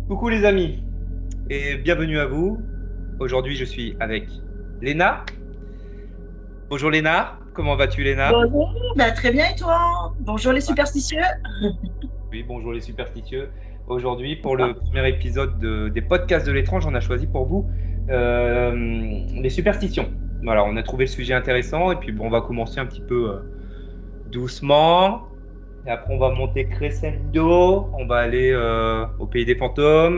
Coucou les amis et bienvenue à vous. Aujourd'hui, je suis avec Léna. Bonjour Léna, comment vas-tu Léna? Bonjour, bah, très bien et toi? Bonjour les Ah, superstitieux. oui, bonjour les superstitieux. Aujourd'hui, pour le premier épisode des podcasts de l'étrange, on a choisi pour vous les superstitions. Voilà, on a trouvé le sujet intéressant et puis bon, on va commencer un petit peu doucement. Et après, on va monter crescendo. On va aller au pays des fantômes.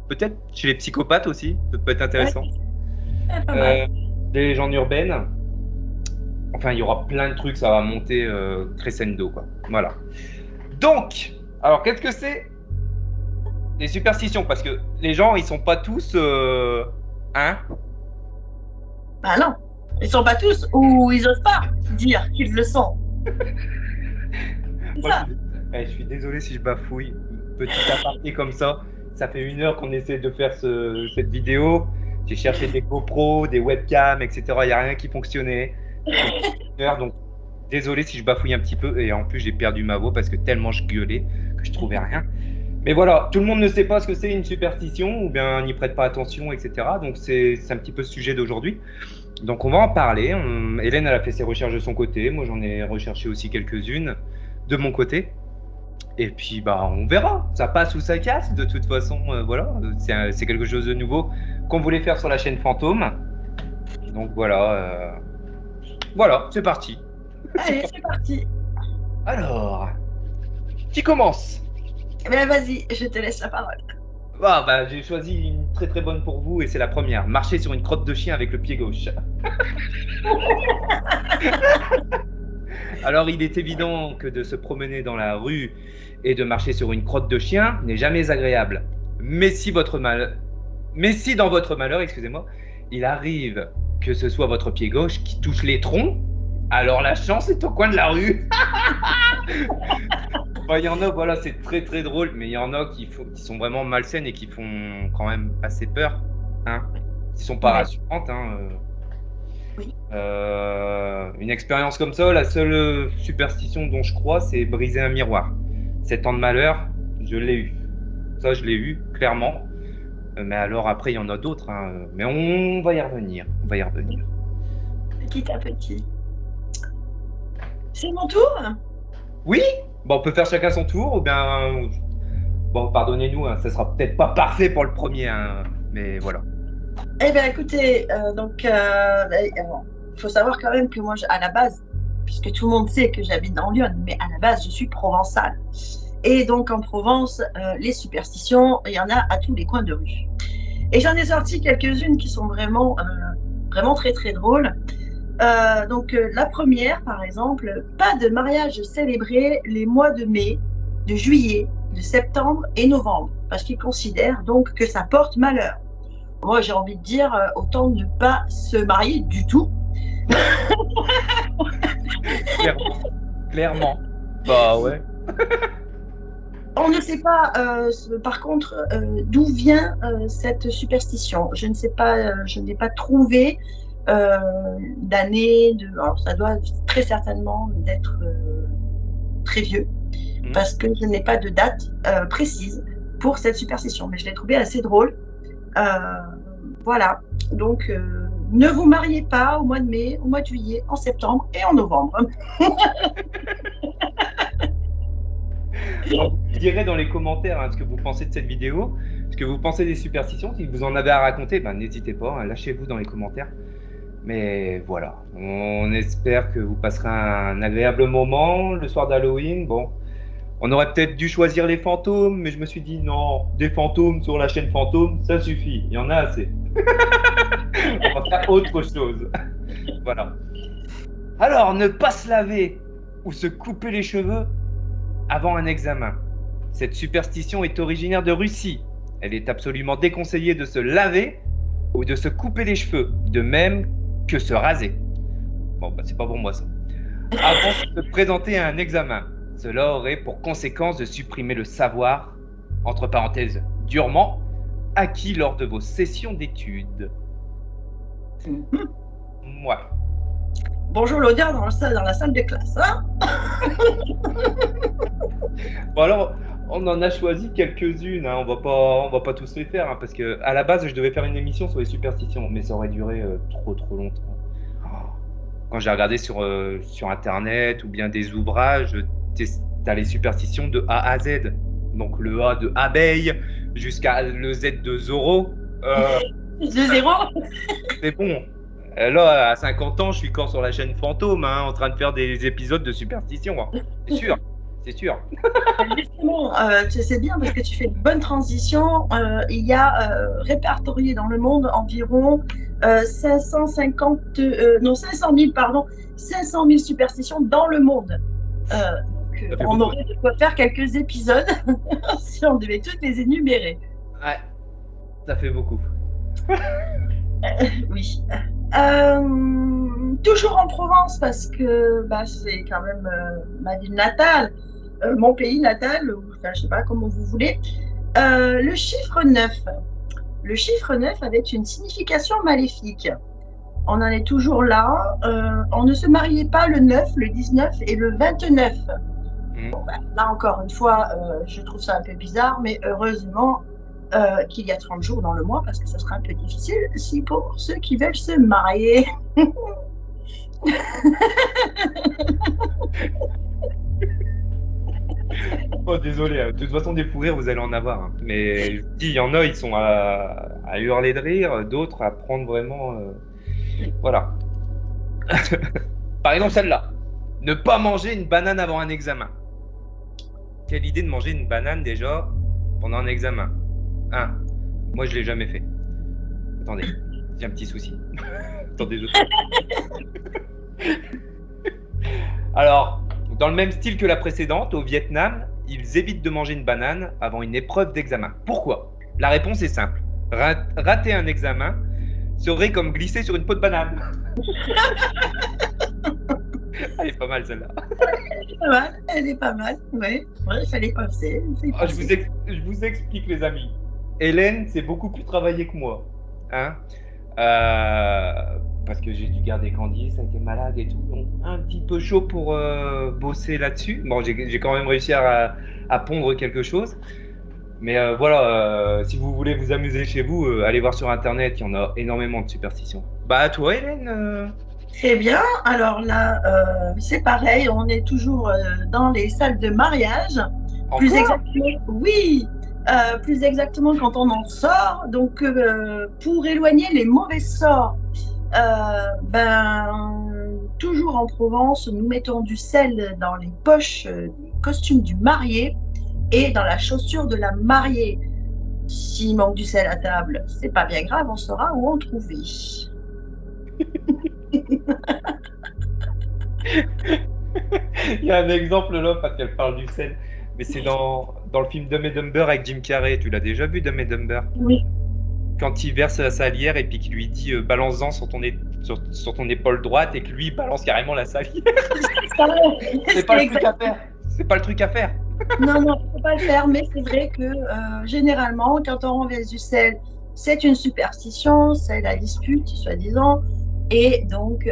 Peut-être chez les psychopathes aussi, ça peut être Ouais, intéressant. pas mal. Euh, des légendes urbaines. Enfin, il y aura plein de trucs, ça va monter crescendo, quoi. Voilà. Donc, alors, qu'est-ce que c'est des superstitions? Parce que les gens, ils sont pas tous, hein? Bah non, ils sont pas tous ou ils osent pas dire qu'ils le sont. C'est Moi, ça. je suis désolé si je bafouille. Petit aparté comme ça. Ça fait 1 heure qu'on essaie de faire cette vidéo. J'ai cherché des GoPros, des webcams, etc. Il n'y a rien qui fonctionnait. Ça fait 1 heure, donc désolé si je bafouille un petit peu. Et en plus, j'ai perdu ma voix parce que tellement je gueulais que je trouvais rien. Mais voilà, tout le monde ne sait pas ce que c'est une superstition ou bien n'y prête pas attention, etc. Donc c'est un petit peu le sujet d'aujourd'hui. Donc on va en parler. Hélène, elle a fait ses recherches de son côté. Moi, j'en ai recherché aussi quelques-unes de mon côté. Et puis, bah, on verra. Ça passe ou ça casse. De toute façon, voilà, c'est quelque chose de nouveau qu'on voulait faire sur la chaîne Fantôme. Donc voilà, c'est parti. C'est Allez, parti. c'est parti. Alors, qui commence? Eh bien, vas-y, je te laisse la parole. Ah, bah, j'ai choisi une très très bonne pour vous et c'est la première. Marcher sur une crotte de chien avec le pied gauche. Alors, il est évident que de se promener dans la rue et de marcher sur une crotte de chien n'est jamais agréable. Mais si votre mal... Mais si dans votre malheur, excusez-moi, il arrive que ce soit votre pied gauche qui touche les troncs, alors la chance est au coin de la rue. Enfin, il y en a, voilà, c'est très très drôle, mais il y en a qui sont vraiment malsaines et qui font quand même assez peur, hein, qui sont pas Ouais, rassurantes, hein. oui. Une expérience comme ça, la seule superstition dont je crois, c'est briser un miroir. 7 ans de malheur, je l'ai eu. Ça, je l'ai eu, clairement. Mais alors après, il y en a d'autres, hein. Mais on va y revenir. On va y revenir. Petit à petit. C'est mon tour? Oui, bon, on peut faire chacun son tour, ou bien... Bon, pardonnez-nous, hein, ça sera peut-être pas parfait pour le premier, hein, mais voilà. Eh bien, écoutez, il faut savoir quand même que moi, à la base, puisque tout le monde sait que j'habite dans Lyon, mais à la base, je suis provençale. Et donc, en Provence, les superstitions, il y en a à tous les coins de rue. Et j'en ai sorti quelques-unes qui sont vraiment très, très drôles. La première, par exemple, pas de mariage célébré les mois de mai, de juillet, de septembre et novembre, parce qu'ils considèrent donc que ça porte malheur. Moi, j'ai envie de dire, autant ne pas se marier du tout. Clairement. Clairement. Bah ouais. On ne sait pas, par contre, d'où vient cette superstition. Je ne sais pas, je n'ai pas trouvé d'année. Alors, ça doit très certainement d'être très vieux, Hmm. parce que je n'ai pas de date précise pour cette superstition. Mais je l'ai trouvée assez drôle. Euh, voilà. Donc, ne vous mariez pas au mois de mai, au mois de juillet, en septembre et en novembre. Alors, vous me direz dans les commentaires ce que vous pensez de cette vidéo, ce que vous pensez des superstitions. Si vous en avez à raconter, ben, n'hésitez pas, hein, lâchez-vous dans les commentaires. Mais voilà, on espère que vous passerez un agréable moment le soir d'Halloween. Bon, on aurait peut-être dû choisir les fantômes, mais je me suis dit non, des fantômes sur la chaîne Fantôme, ça suffit, il y en a assez. On va faire autre chose. Voilà. Alors, ne pas se laver ou se couper les cheveux avant un examen. Cette superstition est originaire de Russie. Elle est absolument déconseillée de se laver ou de se couper les cheveux, de même que se raser. Bon, bah, c'est pas pour moi ça. Avant de se présenter à un examen, cela aurait pour conséquence de supprimer le savoir, entre parenthèses, durement, acquis lors de vos sessions d'études. Ouais. Bonjour l'odeur dans la salle de classe. Hein. Bon alors, On en a choisi quelques-unes, hein. On va pas tous les faire, hein, parce que à la base, je devais faire une émission sur les superstitions, mais ça aurait duré trop longtemps. Oh. Quand j'ai regardé sur Internet ou bien des ouvrages, t'as les superstitions de A à Z. Donc le A de abeille jusqu'à le Z de Zorro. De zéro. C'est bon. Là, à 50 ans, je suis encore sur la chaîne Fantôme, hein, en train de faire des épisodes de superstition, hein. C'est sûr, c'est sûr. Justement, c'est bien parce que tu fais une bonne transition. Il y a répertorié dans le monde environ 550, non 500 000, pardon, 500 000 superstitions dans le monde. Ça fait On beaucoup. aurait de quoi faire quelques épisodes si on devait toutes les énumérer. Ouais, ça fait beaucoup. Oui. Toujours en Provence parce que bah, c'est quand même ma ville natale, mon pays natal, ou, enfin, je ne sais pas comment vous voulez. Le chiffre 9. Le chiffre 9 avait une signification maléfique. On en est toujours là. On ne se mariait pas le 9, le 19 et le 29. Mm. Bon, bah, là, encore une fois, je trouve ça un peu bizarre, mais heureusement qu'il y a 30 jours dans le mois, parce que ce sera un peu difficile si pour ceux qui veulent se marier. Oh, désolé, hein. De toute façon, des fous rires, vous allez en avoir, hein. Mais je vous dis, il y en a, ils sont à hurler de rire, d'autres à prendre vraiment. Voilà. Par exemple, celle-là. Ne pas manger une banane avant un examen. Quelle idée de manger une banane déjà pendant un examen. Hein. Moi, je l'ai jamais fait. Attendez, j'ai un petit souci. Attendez, Alors, dans le même style que la précédente, au Vietnam, ils évitent de manger une banane avant une épreuve d'examen. Pourquoi? La réponse est simple. Rater un examen serait comme glisser sur une peau de banane. Elle est pas mal celle-là. Elle est pas mal. Oui, il fallait passer. Ah, je vous explique les amis. Hélène, c'est beaucoup plus travaillé que moi. Hein. Parce que j'ai dû garder Candice, elle était malade et tout. Donc un petit peu chaud pour bosser là-dessus. Bon, j'ai quand même réussi à pondre quelque chose. Mais voilà, si vous voulez vous amuser chez vous, allez voir sur Internet, il y en a énormément de superstitions. Bah toi, Hélène, Très bien. Alors là, c'est pareil. On est toujours dans les salles de mariage. Plus encore? exactement, oui. Plus exactement quand on en sort. Donc, pour éloigner les mauvais sorts, toujours en Provence, nous mettons du sel dans les poches du costume du marié et dans la chaussure de la mariée. S'il manque du sel à table, c'est pas bien grave, on saura où en trouver. Il y a un exemple là, parce qu'elle parle du sel. Mais c'est dans le film Dumb and Dumber avec Jim Carrey. Tu l'as déjà vu, Dumb and Dumber? Oui. Quand il verse la salière et puis qu'il lui dit balance-en sur ton épaule droite et que lui balance carrément la salière. C'est pas le truc à faire. C'est pas le truc à faire. Non, non, il ne faut pas le faire, mais c'est vrai que généralement, quand on renverse du sel, c'est une superstition, c'est la dispute, soi-disant, et donc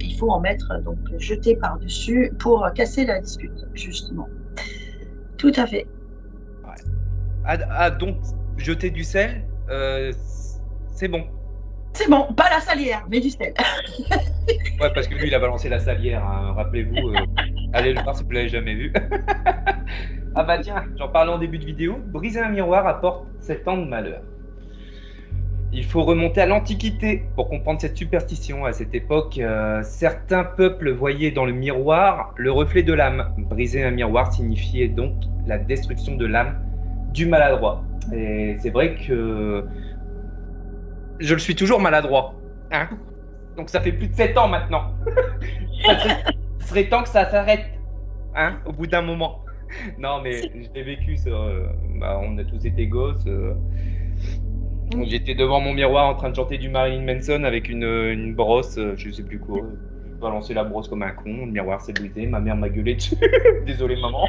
il faut en mettre, donc jeter par-dessus pour casser la dispute, justement. Tout à fait. Ouais. Donc, jeter du sel, c'est bon. C'est bon, pas la salière, mais du sel. Ouais, parce que lui, il a balancé la salière, hein. Rappelez-vous, allez le voir si vous ne l'avez jamais vu. Ah bah tiens, j'en parlais en début de vidéo, briser un miroir apporte 7 ans de malheur. Il faut remonter à l'Antiquité pour comprendre cette superstition. À cette époque, certains peuples voyaient dans le miroir le reflet de l'âme. Briser un miroir signifiait donc la destruction de l'âme du maladroit. Et c'est vrai que je le suis toujours maladroit. Hein. Donc ça fait plus de 7 ans maintenant. Ce serait temps que ça s'arrête. Hein, au bout d'un moment. Non, mais je l'ai vécu. On a tous été gosses. J'étais devant mon miroir en train de chanter du Marilyn Manson avec une brosse, je sais plus quoi. J'ai balancé la brosse comme un con, le miroir s'est brisé, ma mère m'a gueulé dessus. Désolé maman.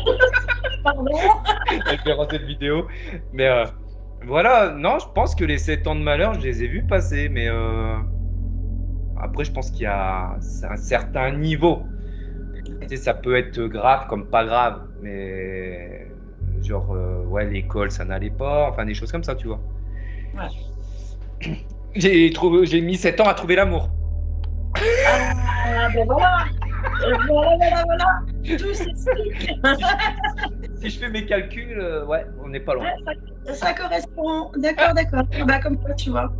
Pardon. Elle verra cette vidéo. Mais voilà, non, je pense que les 7 ans de malheur, je les ai vus passer. Mais après, je pense qu'il y a un certain niveau. Tu sais, ça peut être grave comme pas grave. Mais genre, ouais, l'école, ça n'allait pas, enfin des choses comme ça, tu vois. Ouais. J'ai mis 7 ans à trouver l'amour. Ah, ben voilà. Voilà. Tout s'explique. Si je fais mes calculs, ouais, on n'est pas loin. Ouais, ça correspond. D'accord. Bah, comme quoi, tu vois.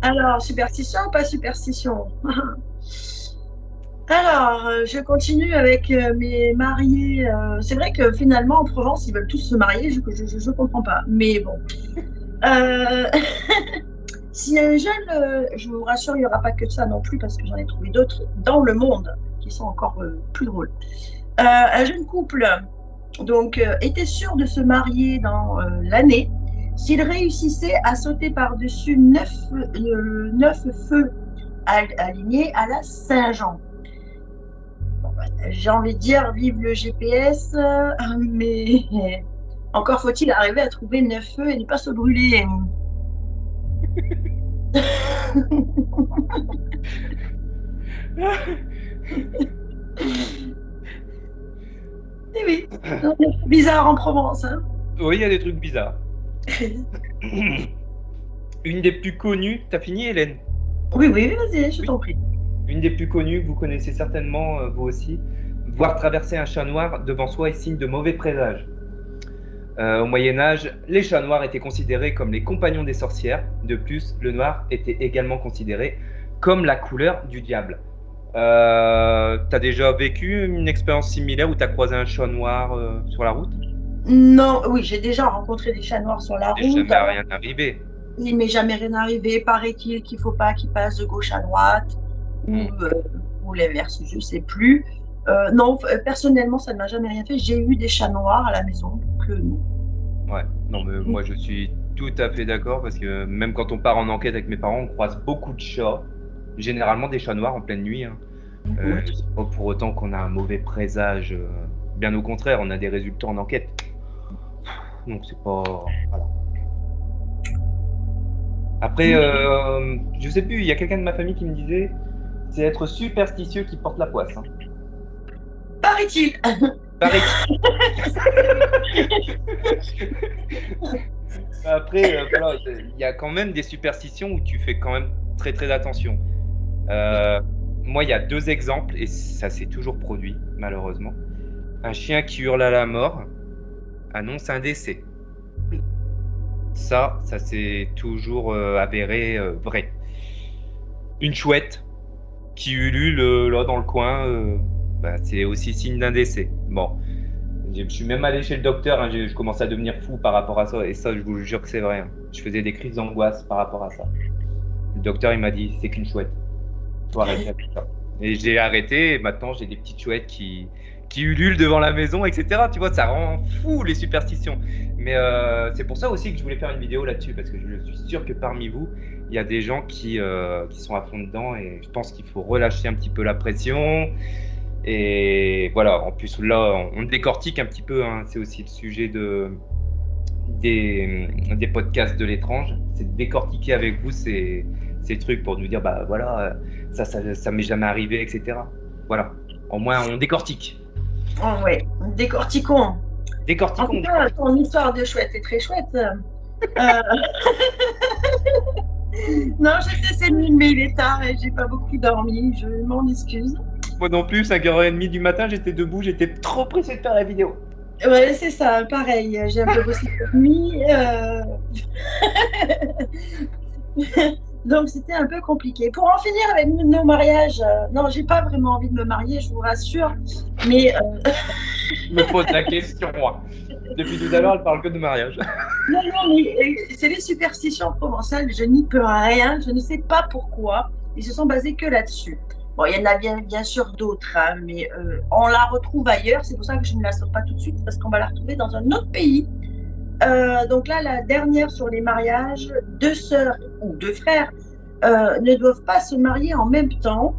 Alors, superstition ou pas superstition? Alors, je continue avec mes mariés. C'est vrai que finalement, en Provence, ils veulent tous se marier. Je comprends pas. Mais bon. Euh, Si un jeune, je vous rassure, il n'y aura pas que ça non plus, parce que j'en ai trouvé d'autres dans le monde qui sont encore plus drôles. Un jeune couple donc était sûr de se marier dans l'année s'il réussissait à sauter par-dessus 9 feux alignés à la Saint-Jean. J'ai envie de dire vive le GPS, mais encore faut-il arriver à trouver 9 feux et ne pas se brûler. Eh oui, bizarre en Provence. Hein. Oui, il y a des trucs bizarres. Une des plus connues, t'as fini, Hélène? Oui, vas-y, je t'en prie. Une des plus connues, que vous connaissez certainement, vous aussi. Voir traverser un chat noir devant soi est signe de mauvais présage. Au Moyen-Âge, les chats noirs étaient considérés comme les compagnons des sorcières. De plus, le noir était également considéré comme la couleur du diable. T'as déjà vécu une expérience similaire où t'as croisé un chat noir sur la route? Non, oui, j'ai déjà rencontré des chats noirs sur la C'est route. jamais Alors, rien arrivé. il m'est jamais rien arrivé. Paraît-il qu'il ne faut pas qu'ils passent de gauche à droite ou l'inverse, je ne sais plus. Non, personnellement, ça ne m'a jamais rien fait. J'ai eu des chats noirs à la maison, donc non. Ouais, non, mais moi je suis tout à fait d'accord parce que même quand on part en enquête avec mes parents, on croise beaucoup de chats, généralement des chats noirs en pleine nuit. Hein. Oui. C'est pas pour autant qu'on a un mauvais présage, bien au contraire, on a des résultats en enquête. Donc c'est pas. Voilà. Après, je sais plus, il y a quelqu'un de ma famille qui me disait c'est être superstitieux qui porte la poisse. Hein. Paraît-il. Paraît-il. Après, voilà, il y a quand même des superstitions où tu fais quand même très très attention. Moi, il y a 2 exemples et ça s'est toujours produit, malheureusement. Un chien qui hurle à la mort annonce un décès. Ça s'est toujours avéré vrai. Une chouette qui ulule là dans le coin, bah, c'est aussi signe d'un décès. Bon, je suis même allé chez le docteur, hein, je commençais à devenir fou par rapport à ça, et ça, je vous jure que c'est vrai. Hein. Je faisais des crises d'angoisse par rapport à ça. Le docteur, il m'a dit, c'est qu'une chouette. Faut arrêter avec ça. Et j'ai arrêté, et maintenant, j'ai des petites chouettes qui ululent devant la maison, etc. Tu vois, ça rend fou les superstitions. Mais c'est pour ça aussi que je voulais faire une vidéo là-dessus, parce que je suis sûr que parmi vous, il y a des gens qui sont à fond dedans, et je pense qu'il faut relâcher un petit peu la pression. Et voilà, en plus là, on décortique un petit peu, hein, c'est aussi le sujet des podcasts de l'étrange, c'est de décortiquer avec vous ces trucs pour nous dire, bah voilà, ça m'est jamais arrivé, etc. Voilà, au moins on décortique. Oh, ouais, décortiquons. En Décortiquons. tout cas, ton histoire de chouette est très chouette. Non, j'étais cette nuit, mais il est tard et j'ai pas beaucoup dormi. Je m'en excuse. Moi non plus, 5h30 du matin, j'étais debout, j'étais trop pressé de faire la vidéo. Ouais, c'est ça, pareil. J'ai un peu bossé cette nuit. Donc, c'était un peu compliqué. Pour en finir avec nos mariages, non, j'ai pas vraiment envie de me marier, je vous rassure. Mais Je me pose la question, moi. Depuis tout à l'heure, elle parle que de mariage. non, mais c'est les superstitions provençales. Je n'y peux rien. Je ne sais pas pourquoi. Ils se sont basés que là-dessus. Bon, il y en a bien sûr d'autres, hein, mais on la retrouve ailleurs. C'est pour ça que je ne la sors pas tout de suite, parce qu'on va la retrouver dans un autre pays. Donc là, la dernière sur les mariages, 2 sœurs ou 2 frères ne doivent pas se marier en même temps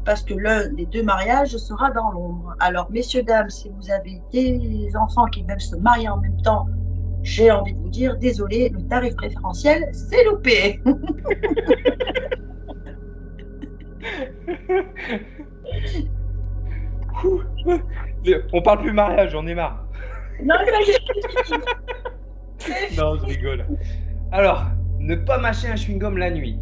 parce que l'un des 2 mariages sera dans l'ombre. Alors, messieurs, dames, si vous avez des enfants qui veulent se marier en même temps, j'ai envie de vous dire, désolé, le tarif préférentiel, c'est loupé. On parle plus mariage, j'en ai marre. Non, ça y est. Non, je rigole. Alors, ne pas mâcher un chewing-gum la nuit.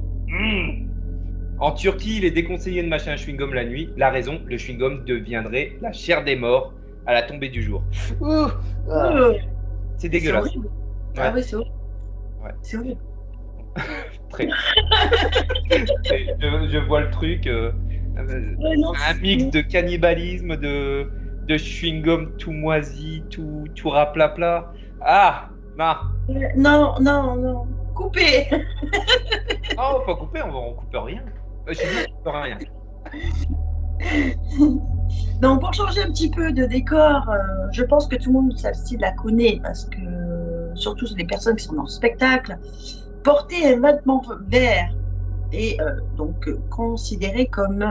En Turquie, il est déconseillé de mâcher un chewing-gum la nuit. La raison, le chewing-gum deviendrait la chair des morts à la tombée du jour. Ouh, ah, Euh, c'est c'est dégueulasse. horrible. Ouais, Ah oui, c'est horrible. ouais, C'est horrible. très. Je vois le truc. Ouais, non, Un mix de cannibalisme, de chewing-gum tout moisi, tout raplapla. Ah, non. non, non, non. Coupez. Oh, pas couper, on coupe rien. Je suis dit, on coupe rien. Donc, pour changer un petit peu de décor, je pense que tout le monde, celle-ci, la connaît parce que, surtout les personnes qui sont dans le spectacle, porter un vêtement vert est donc considéré comme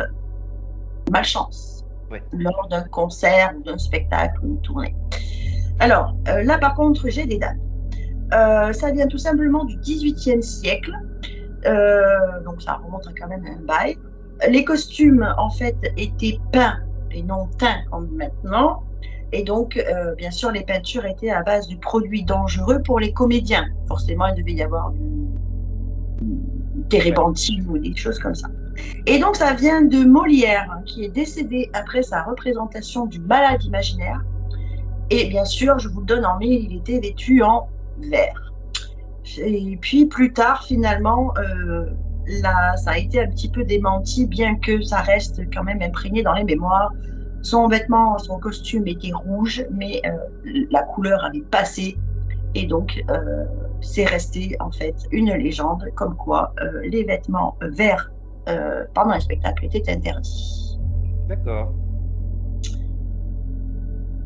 malchance Ouais. lors d'un concert ou d'un spectacle ou d'une tournée. Alors, là, par contre, j'ai des dates. Ça vient tout simplement du XVIIIe siècle, donc ça remonte à quand même un bail. Les costumes, en fait, étaient peints et non teints comme maintenant. Et donc, bien sûr, les peintures étaient à base de produits dangereux pour les comédiens. Forcément, il devait y avoir du térébenthine ou des choses comme ça. Et donc, ça vient de Molière, qui est décédé après sa représentation du Malade imaginaire. Et bien sûr, je vous le donne en mille, il était vêtu en vert. Et puis, plus tard, finalement, là, ça a été un petit peu démenti, bien que ça reste quand même imprégné dans les mémoires. Son vêtement, son costume était rouge, mais la couleur avait passé. Et donc, c'est resté en fait une légende comme quoi les vêtements verts pendant un spectacle étaient interdits. D'accord.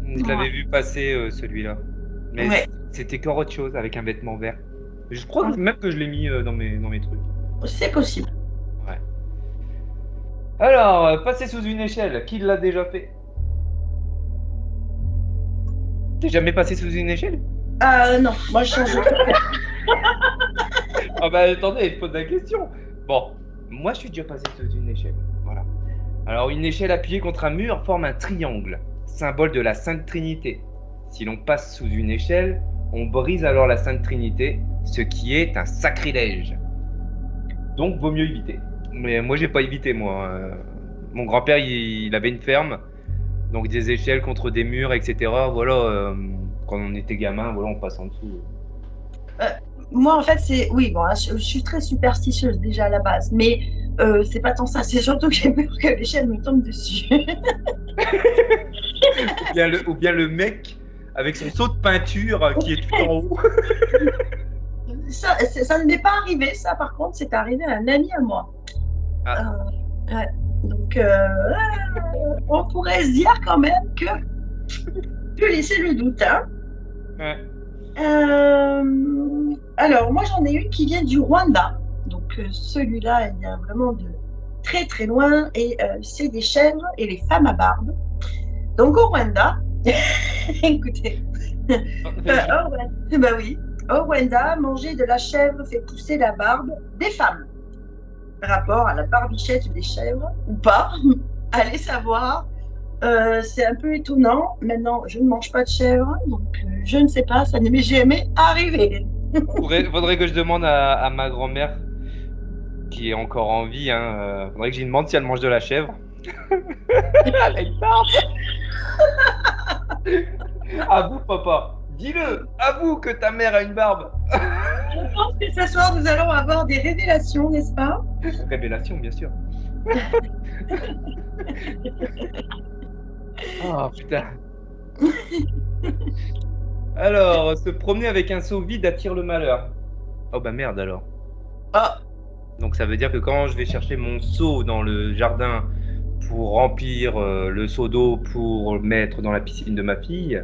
Je l'avais Ouais. vu passer celui-là. Mais Ouais. c'était encore autre chose avec un vêtement vert. Je crois même que je l'ai mis dans mes trucs. C'est possible. Ouais. Alors, passer sous une échelle, qui l'a déjà fait? T'es jamais passé sous une échelle? Non, moi je change de Ah bah attendez, je pose la question. Bon, moi je suis déjà passé sous une échelle. Voilà. Alors, une échelle appuyée contre un mur forme un triangle, symbole de la Sainte Trinité. Si l'on passe sous une échelle, on brise alors la Sainte Trinité, ce qui est un sacrilège. Donc, vaut mieux éviter. Mais moi, j'ai pas évité, moi. Mon grand-père, il avait une ferme, donc des échelles contre des murs, etc. Voilà, quand on était gamin, voilà, on passe en dessous. Euh, moi, en fait, c'est. Oui, bon, je suis très superstitieuse déjà à la base, mais c'est pas tant ça, c'est surtout que j'ai peur que l'échelle me tombe dessus. Ou bien le mec avec son seau de peinture qui est tout en haut. Ça ne m'est pas arrivé, ça, par contre, c'est arrivé à un ami à moi. Ah. Ouais. Donc, on pourrait se dire quand même que tu laisser le doute. Hein. Ouais. Alors, moi, j'en ai une qui vient du Rwanda. Donc, celui-là, il vient vraiment de très, très loin. Et c'est des chèvres et les femmes à barbe. Donc, au Rwanda, écoutez, bah oui, au Rwanda, manger de la chèvre fait pousser la barbe des femmes. Rapport à la barbichette des chèvres ou pas, allez savoir. C'est un peu étonnant. Maintenant, je ne mange pas de chèvre, donc je ne sais pas, ça ne m'est jamais arrivé. Faudrait que je demande à ma grand-mère, qui est encore en vie, hein, faudrait que je lui demande si elle mange de la chèvre. Elle a une barbe. Avoue, papa. Dis-le. Avoue que ta mère a une barbe. Je pense que ce soir, nous allons avoir des révélations, n'est-ce pas? Révélation, bien sûr. Oh putain. Alors, se promener avec un seau vide attire le malheur. Oh bah merde alors. Ah, Donc ça veut dire que quand je vais chercher mon seau dans le jardin pour remplir le seau d'eau pour le mettre dans la piscine de ma fille,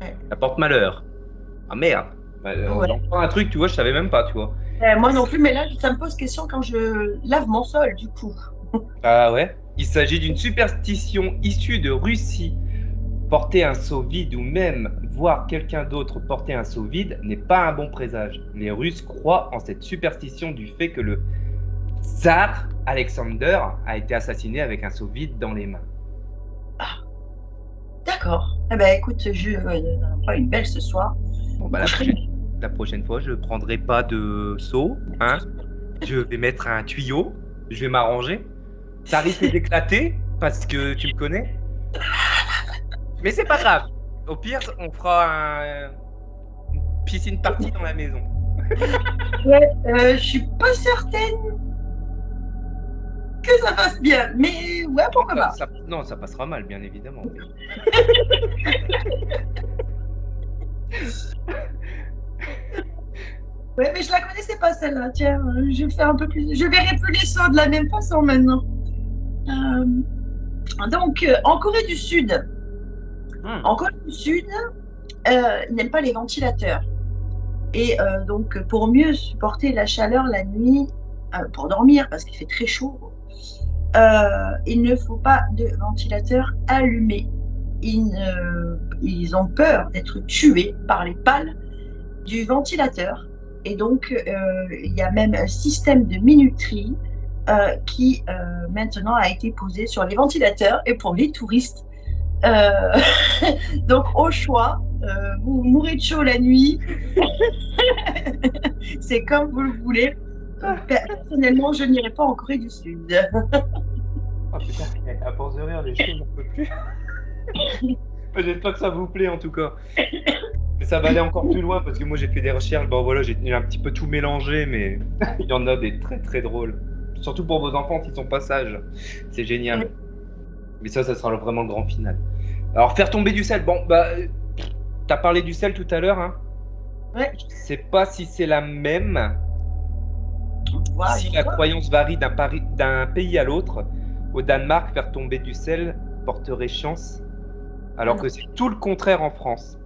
ouais. ça porte malheur. Ah merde. Bah, Ouais. j'entends un truc, tu vois, je savais même pas, tu vois. Moi non plus, mais là, ça me pose question quand je lave mon sol, du coup. Ah ouais. Il s'agit d'une superstition issue de Russie. Porter un seau vide ou même voir quelqu'un d'autre porter un seau vide n'est pas un bon présage. Les Russes croient en cette superstition du fait que le tsar Alexander a été assassiné avec un seau vide dans les mains. Ah, d'accord. Eh ben, écoute, je prends une belle ce soir. Bon, bah, la prochaine fois, je ne prendrai pas de seau, hein. Je vais mettre un tuyau, je vais m'arranger. Ça risque d'éclater parce que tu me connais. Mais c'est pas grave. Au pire, on fera une piscine party dans la maison. Ouais, je suis pas certaine que ça passe bien, mais ouais, pourquoi pas. Non, ça passera mal, bien évidemment. Ouais, mais je la connaissais pas celle-là. Tiens, je vais faire un peu plus. Je verrai plus les sauts de la même façon maintenant. Donc, en Corée du Sud, ils n'aiment pas les ventilateurs. Et donc, pour mieux supporter la chaleur la nuit, pour dormir, parce qu'il fait très chaud, il ne faut pas de ventilateur allumé. Ils ont peur d'être tués par les pales du ventilateur. Et donc, il y a même un système de minuterie qui maintenant a été posé sur les ventilateurs et pour les touristes. Donc, au choix, vous mourrez de chaud la nuit. C'est comme vous le voulez. Personnellement, je n'irai pas en Corée du Sud. Oh putain, à force de rire, les choses, j'en peux plus. J'espère que ça vous plaît en tout cas. Mais ça va aller encore plus loin parce que moi j'ai fait des recherches. Bon voilà, j'ai un petit peu tout mélangé, mais il y en a des très très drôles. Surtout pour vos enfants qui sont pas sages. C'est génial. Ouais. Mais ça sera vraiment le grand final. Alors faire tomber du sel. Bon, bah, t'as parlé du sel tout à l'heure, hein. Ouais. Je sais pas si c'est la même. Ouais, si la croyance varie d'un pays à l'autre. Au Danemark, faire tomber du sel porterait chance. Alors que c'est tout le contraire en France.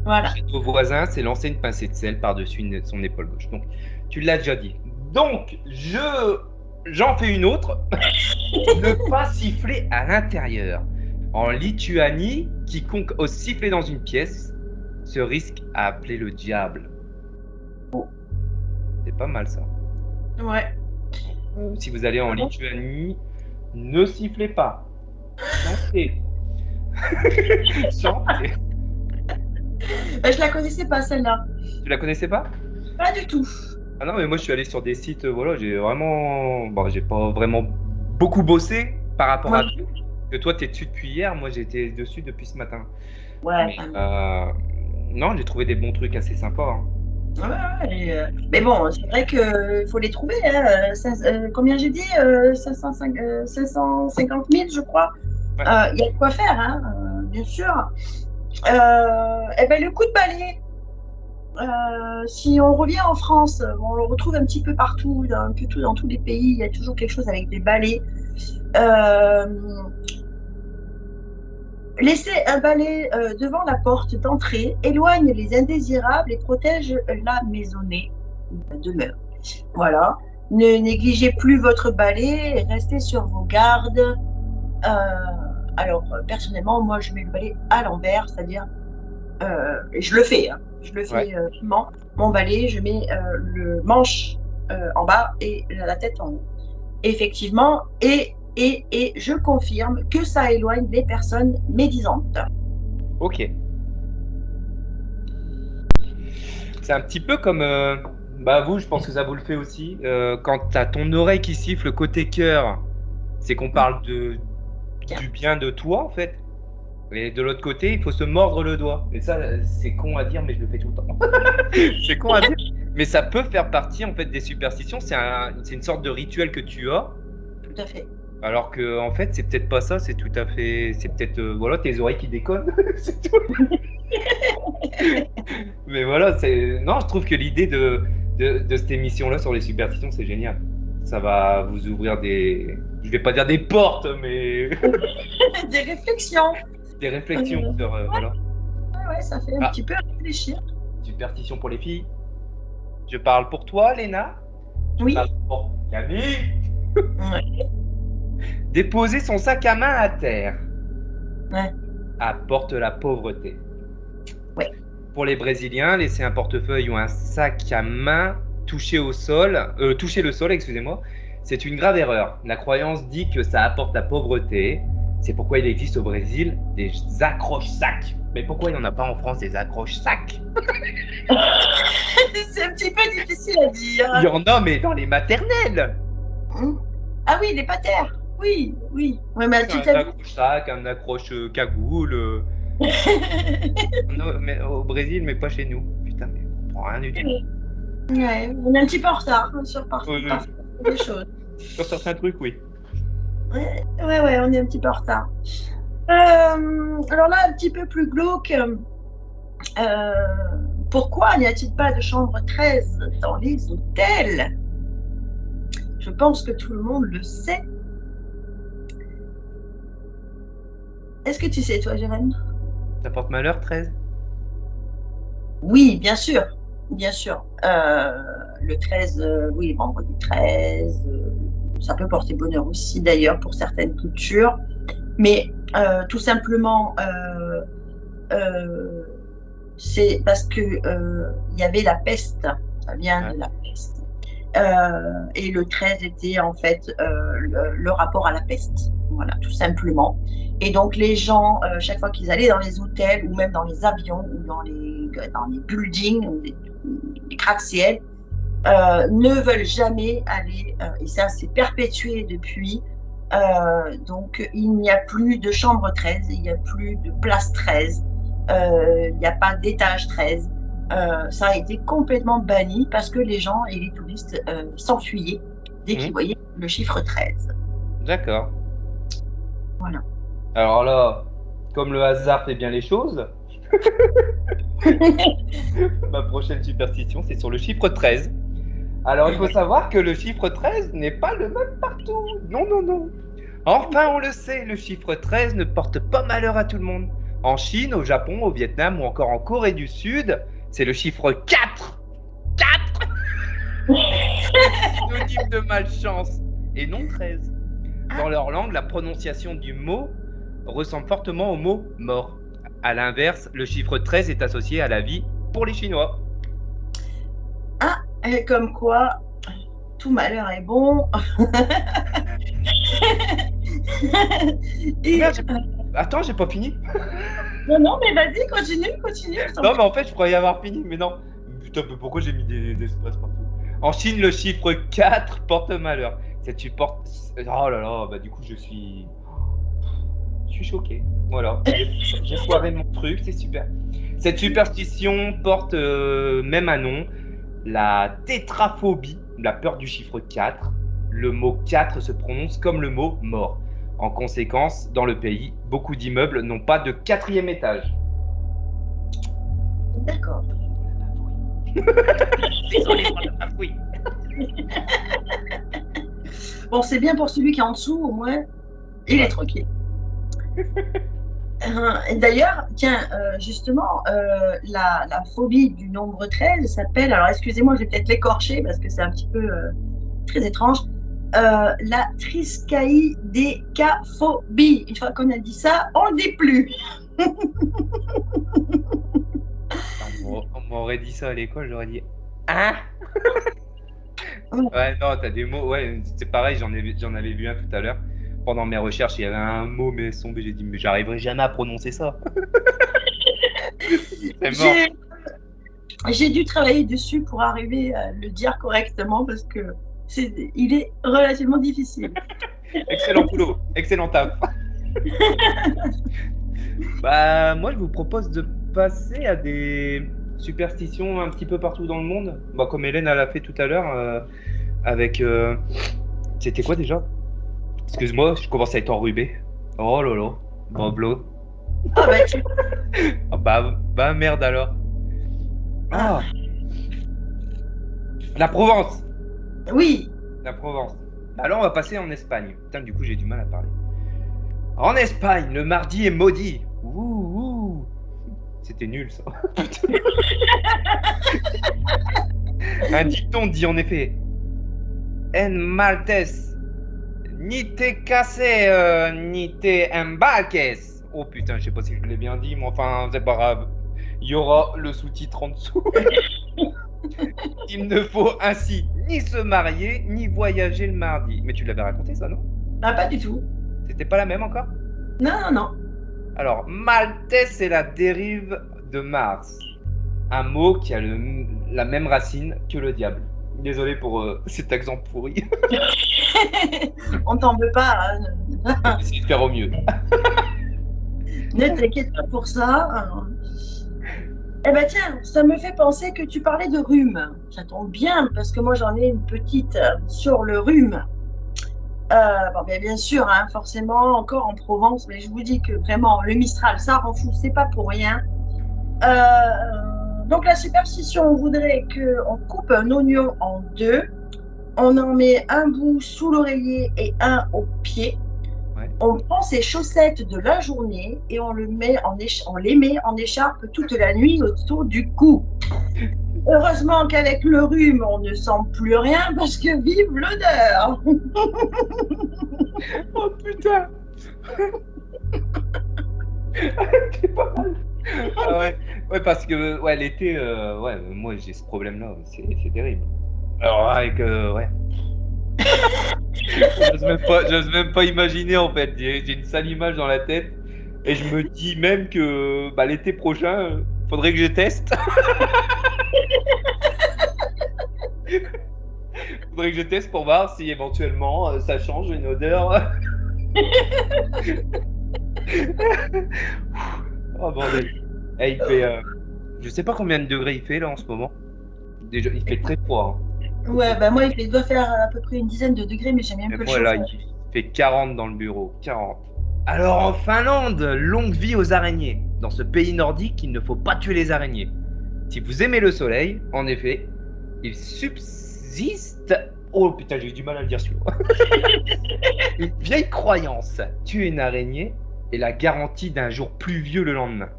Voilà. Chez nos voisins, c'est lancer une pincée de sel par-dessus son épaule gauche. Donc, tu l'as déjà dit. Donc, j'en fais une autre. Ne pas siffler à l'intérieur. En Lituanie, quiconque ose siffler dans une pièce se risque à appeler le diable. Oh. C'est pas mal ça. Ouais. Si vous allez en Lituanie, ne sifflez pas. Chantez. Chantez. Je la connaissais pas celle-là. Tu la connaissais pas? Pas du tout. Ah non, mais moi je suis allé sur des sites, voilà, j'ai pas vraiment beaucoup bossé par rapport à tout. Que toi t'es dessus depuis hier, moi j'étais dessus depuis ce matin. Ouais. Non, j'ai trouvé des bons trucs assez sympas. Hein. Ouais, mais bon, c'est vrai qu'il faut les trouver. Hein. Combien j'ai dit 550 000, je crois. Il y a de quoi faire, hein, bien sûr. Et ben, le coup de balai, si on revient en France, on le retrouve un petit peu partout, un peu dans tous les pays, il y a toujours quelque chose avec des balais. Laisser un balai devant la porte d'entrée éloigne les indésirables et protège la maisonnée ou la demeure. Voilà. Ne négligez plus votre balai, restez sur vos gardes. Alors, personnellement, moi, je mets le balai à l'envers, c'est-à-dire, je le fais, hein, je le fais mon balai, je mets le manche en bas et la tête en haut. Effectivement, et je confirme que ça éloigne les personnes médisantes. Ok. C'est un petit peu comme, vous, je pense que ça vous le fait aussi, quand tu as ton oreille qui siffle côté cœur, c'est qu'on parle du bien de toi en fait. Et de l'autre côté, il faut se mordre le doigt. Et ça, c'est con à dire, mais je le fais tout le temps. C'est con à dire, mais ça peut faire partie en fait des superstitions. C'est une sorte de rituel que tu as. Tout à fait. Alors que en fait, c'est peut-être pas ça. C'est tout à fait. C'est peut-être tes oreilles qui déconnent. C'est tout. Mais voilà, non, je trouve que l'idée de cette émission-là sur les superstitions, c'est génial. Ça va vous ouvrir je vais pas dire des portes, mais des réflexions. Des réflexions sur voilà. Ouais, ça fait un petit peu réfléchir. Superstition pour les filles. Je parle pour toi, Léna. Oui. Je parle pour Camille. Déposer son sac à main à terre. Ouais. Apporte la pauvreté. Ouais. Pour les Brésiliens, laisser un portefeuille ou un sac à main toucher le sol, excusez-moi, c'est une grave erreur. La croyance dit que ça apporte la pauvreté. C'est pourquoi il existe au Brésil des accroche-sacs. Mais pourquoi il n'y en a pas en France des accroches-sacs? C'est un petit peu difficile à dire. Il y en a, mais dans les maternelles. Ah oui, les patères. Oui, oui. Ouais, mais tu Un t'as vu. accroche-sac, un accroche-cagoule. Non, mais au Brésil, mais pas chez nous. Putain, mais on comprend rien du tout. Ouais, on est un petit peu en retard hein, sur Euh, parfois des choses. Sur certains trucs, oui. Ouais, ouais, ouais, on est un petit peu en retard. Alors là, un petit peu plus glauque. Pourquoi n'y a-t-il pas de chambre 13 dans les hôtels? Je pense que tout le monde le sait. Est-ce que tu sais, toi, Jérém? Ça porte malheur, 13? Oui, bien sûr. Bien sûr. Le 13, oui, vendredi 13, ça peut porter bonheur aussi, d'ailleurs, pour certaines cultures. Mais tout simplement, euh, c'est parce que il y avait la peste. Ça vient Ouais. de la peste. Et le 13 était en fait le rapport à la peste. Voilà, tout simplement. Et donc les gens, chaque fois qu'ils allaient dans les hôtels ou même dans les avions ou dans les buildings, les gratte-ciel, ne veulent jamais aller, et ça s'est perpétué depuis. Donc il n'y a plus de chambre 13, il n'y a plus de place 13, il n'y a pas d'étage 13. Ça a été complètement banni parce que les gens et les touristes s'enfuyaient dès qu'ils voyaient le chiffre 13. D'accord. Voilà. Alors là, comme le hasard fait bien les choses, ma prochaine superstition, c'est sur le chiffre 13. Alors, il faut savoir que le chiffre 13 n'est pas le même partout. Non, non, non. Enfin, on le sait, le chiffre 13 ne porte pas malheur à tout le monde. En Chine, au Japon, au Vietnam ou encore en Corée du Sud, c'est le chiffre 4. 4 synonyme de malchance et non 13. Dans leur langue, la prononciation du mot ressemble fortement au mot mort. À l'inverse, le chiffre 13 est associé à la vie pour les Chinois. Ah, et comme quoi, tout malheur est bon. Et, Merde, attends, j'ai pas fini. non, non, mais vas-y, continue, continue. Non, mais en fait, je croyais avoir fini, mais non. Putain, mais pourquoi j'ai mis des espaces partout? En Chine, le chiffre 4 porte malheur. Cette supporte. Oh là là, bah du coup, je suis choqué. Voilà. J'ai foiré mon truc, c'est super. Cette superstition porte même un nom, la tétraphobie, la peur du chiffre 4. Le mot 4 se prononce comme le mot mort. En conséquence, dans le pays, beaucoup d'immeubles n'ont pas de 4e étage. D'accord. Désolé pour le bafouille. Bon, c'est bien pour celui qui est en dessous, au moins, il est tranquille. D'ailleurs, tiens, justement, la phobie du nombre 13 s'appelle, alors excusez-moi, je vais peut-être l'écorcher parce que c'est un petit peu très étrange, la triskaïdécaphobie. Une fois qu'on a dit ça, on ne le dit plus. On m'aurait dit ça à l'école, j'aurais dit hein. Ouais, non, t'as des mots, ouais, c'est pareil, j'en avais vu un tout à l'heure. Pendant mes recherches, il y avait un mot, mais sombre, j'ai dit, mais j'arriverai jamais à prononcer ça. C'est mort. J'ai dû travailler dessus pour arriver à le dire correctement parce que il est relativement difficile. Excellent boulot, excellent taf. Bah, moi, je vous propose de passer à des superstitions un petit peu partout dans le monde. Bah, comme Hélène elle a fait tout à l'heure, avec. C'était quoi déjà? Excuse-moi, je commence à être enrhumé. Oh là là, Boblo. Ah bah, tu... bah merde alors. Ah. La Provence. Oui. La Provence. Alors on va passer en Espagne. Putain, du coup j'ai du mal à parler. En Espagne, le mardi est maudit. Ouh. C'était nul ça. Un dicton dit en effet En martes, ni te cases, ni te embarques. Oh putain, je sais pas si je l'ai bien dit, mais enfin, c'est pas grave. Il y aura le sous-titre en dessous. Il ne faut ainsi ni se marier, ni voyager le mardi. Mais tu l'avais raconté ça, non? Ah, pas du tout. C'était pas la même encore? Non, non, non. Alors, Maltais, c'est la dérive de Mars. Un mot qui a la même racine que le diable. Désolé pour cet exemple pourri. On t'en veut pas, hein. J'ai essayé de faire au mieux. Ne t'inquiète pas pour ça. Eh ben tiens, ça me fait penser que tu parlais de rhume. Ça tombe bien parce que moi j'en ai une petite sur le rhume. Bon, bien sûr, hein, forcément, encore en Provence, mais je vous dis que vraiment, le Mistral, ça rend fou, c'est pas pour rien. Donc la superstition voudrait qu'on coupe un oignon en deux, on en met un bout sous l'oreiller et un au pied. Ouais. On prend ses chaussettes de la journée et on les met en écharpe toute la nuit autour du cou. Heureusement qu'avec le rhume, on ne sent plus rien parce que vive l'odeur. Oh putain. C'est pas mal. Ah ouais, parce que ouais, l'été, ouais, moi j'ai ce problème-là, c'est terrible. Alors avec, ouais. J'ose même pas imaginer en fait. J'ai une sale image dans la tête et je me dis même que bah, l'été prochain, faudrait que je teste. Faudrait que je teste pour voir si éventuellement ça change une odeur. Oh bordel. Eh, il fait, je sais pas combien de degrés il fait là en ce moment. Déjà, il fait très froid. Hein. Ouais, bah moi, il doit faire à peu près une dizaine de degrés, mais j'ai mis un Et peu le moi là, chauffage. il fait 40 dans le bureau. 40. Alors en Finlande, longue vie aux araignées. Dans ce pays nordique, il ne faut pas tuer les araignées. Si vous aimez le soleil, en effet, il subsiste. Oh putain, j'ai eu du mal à le dire celui-là. Une vieille croyance. Tuer une araignée est la garantie d'un jour pluvieux le lendemain.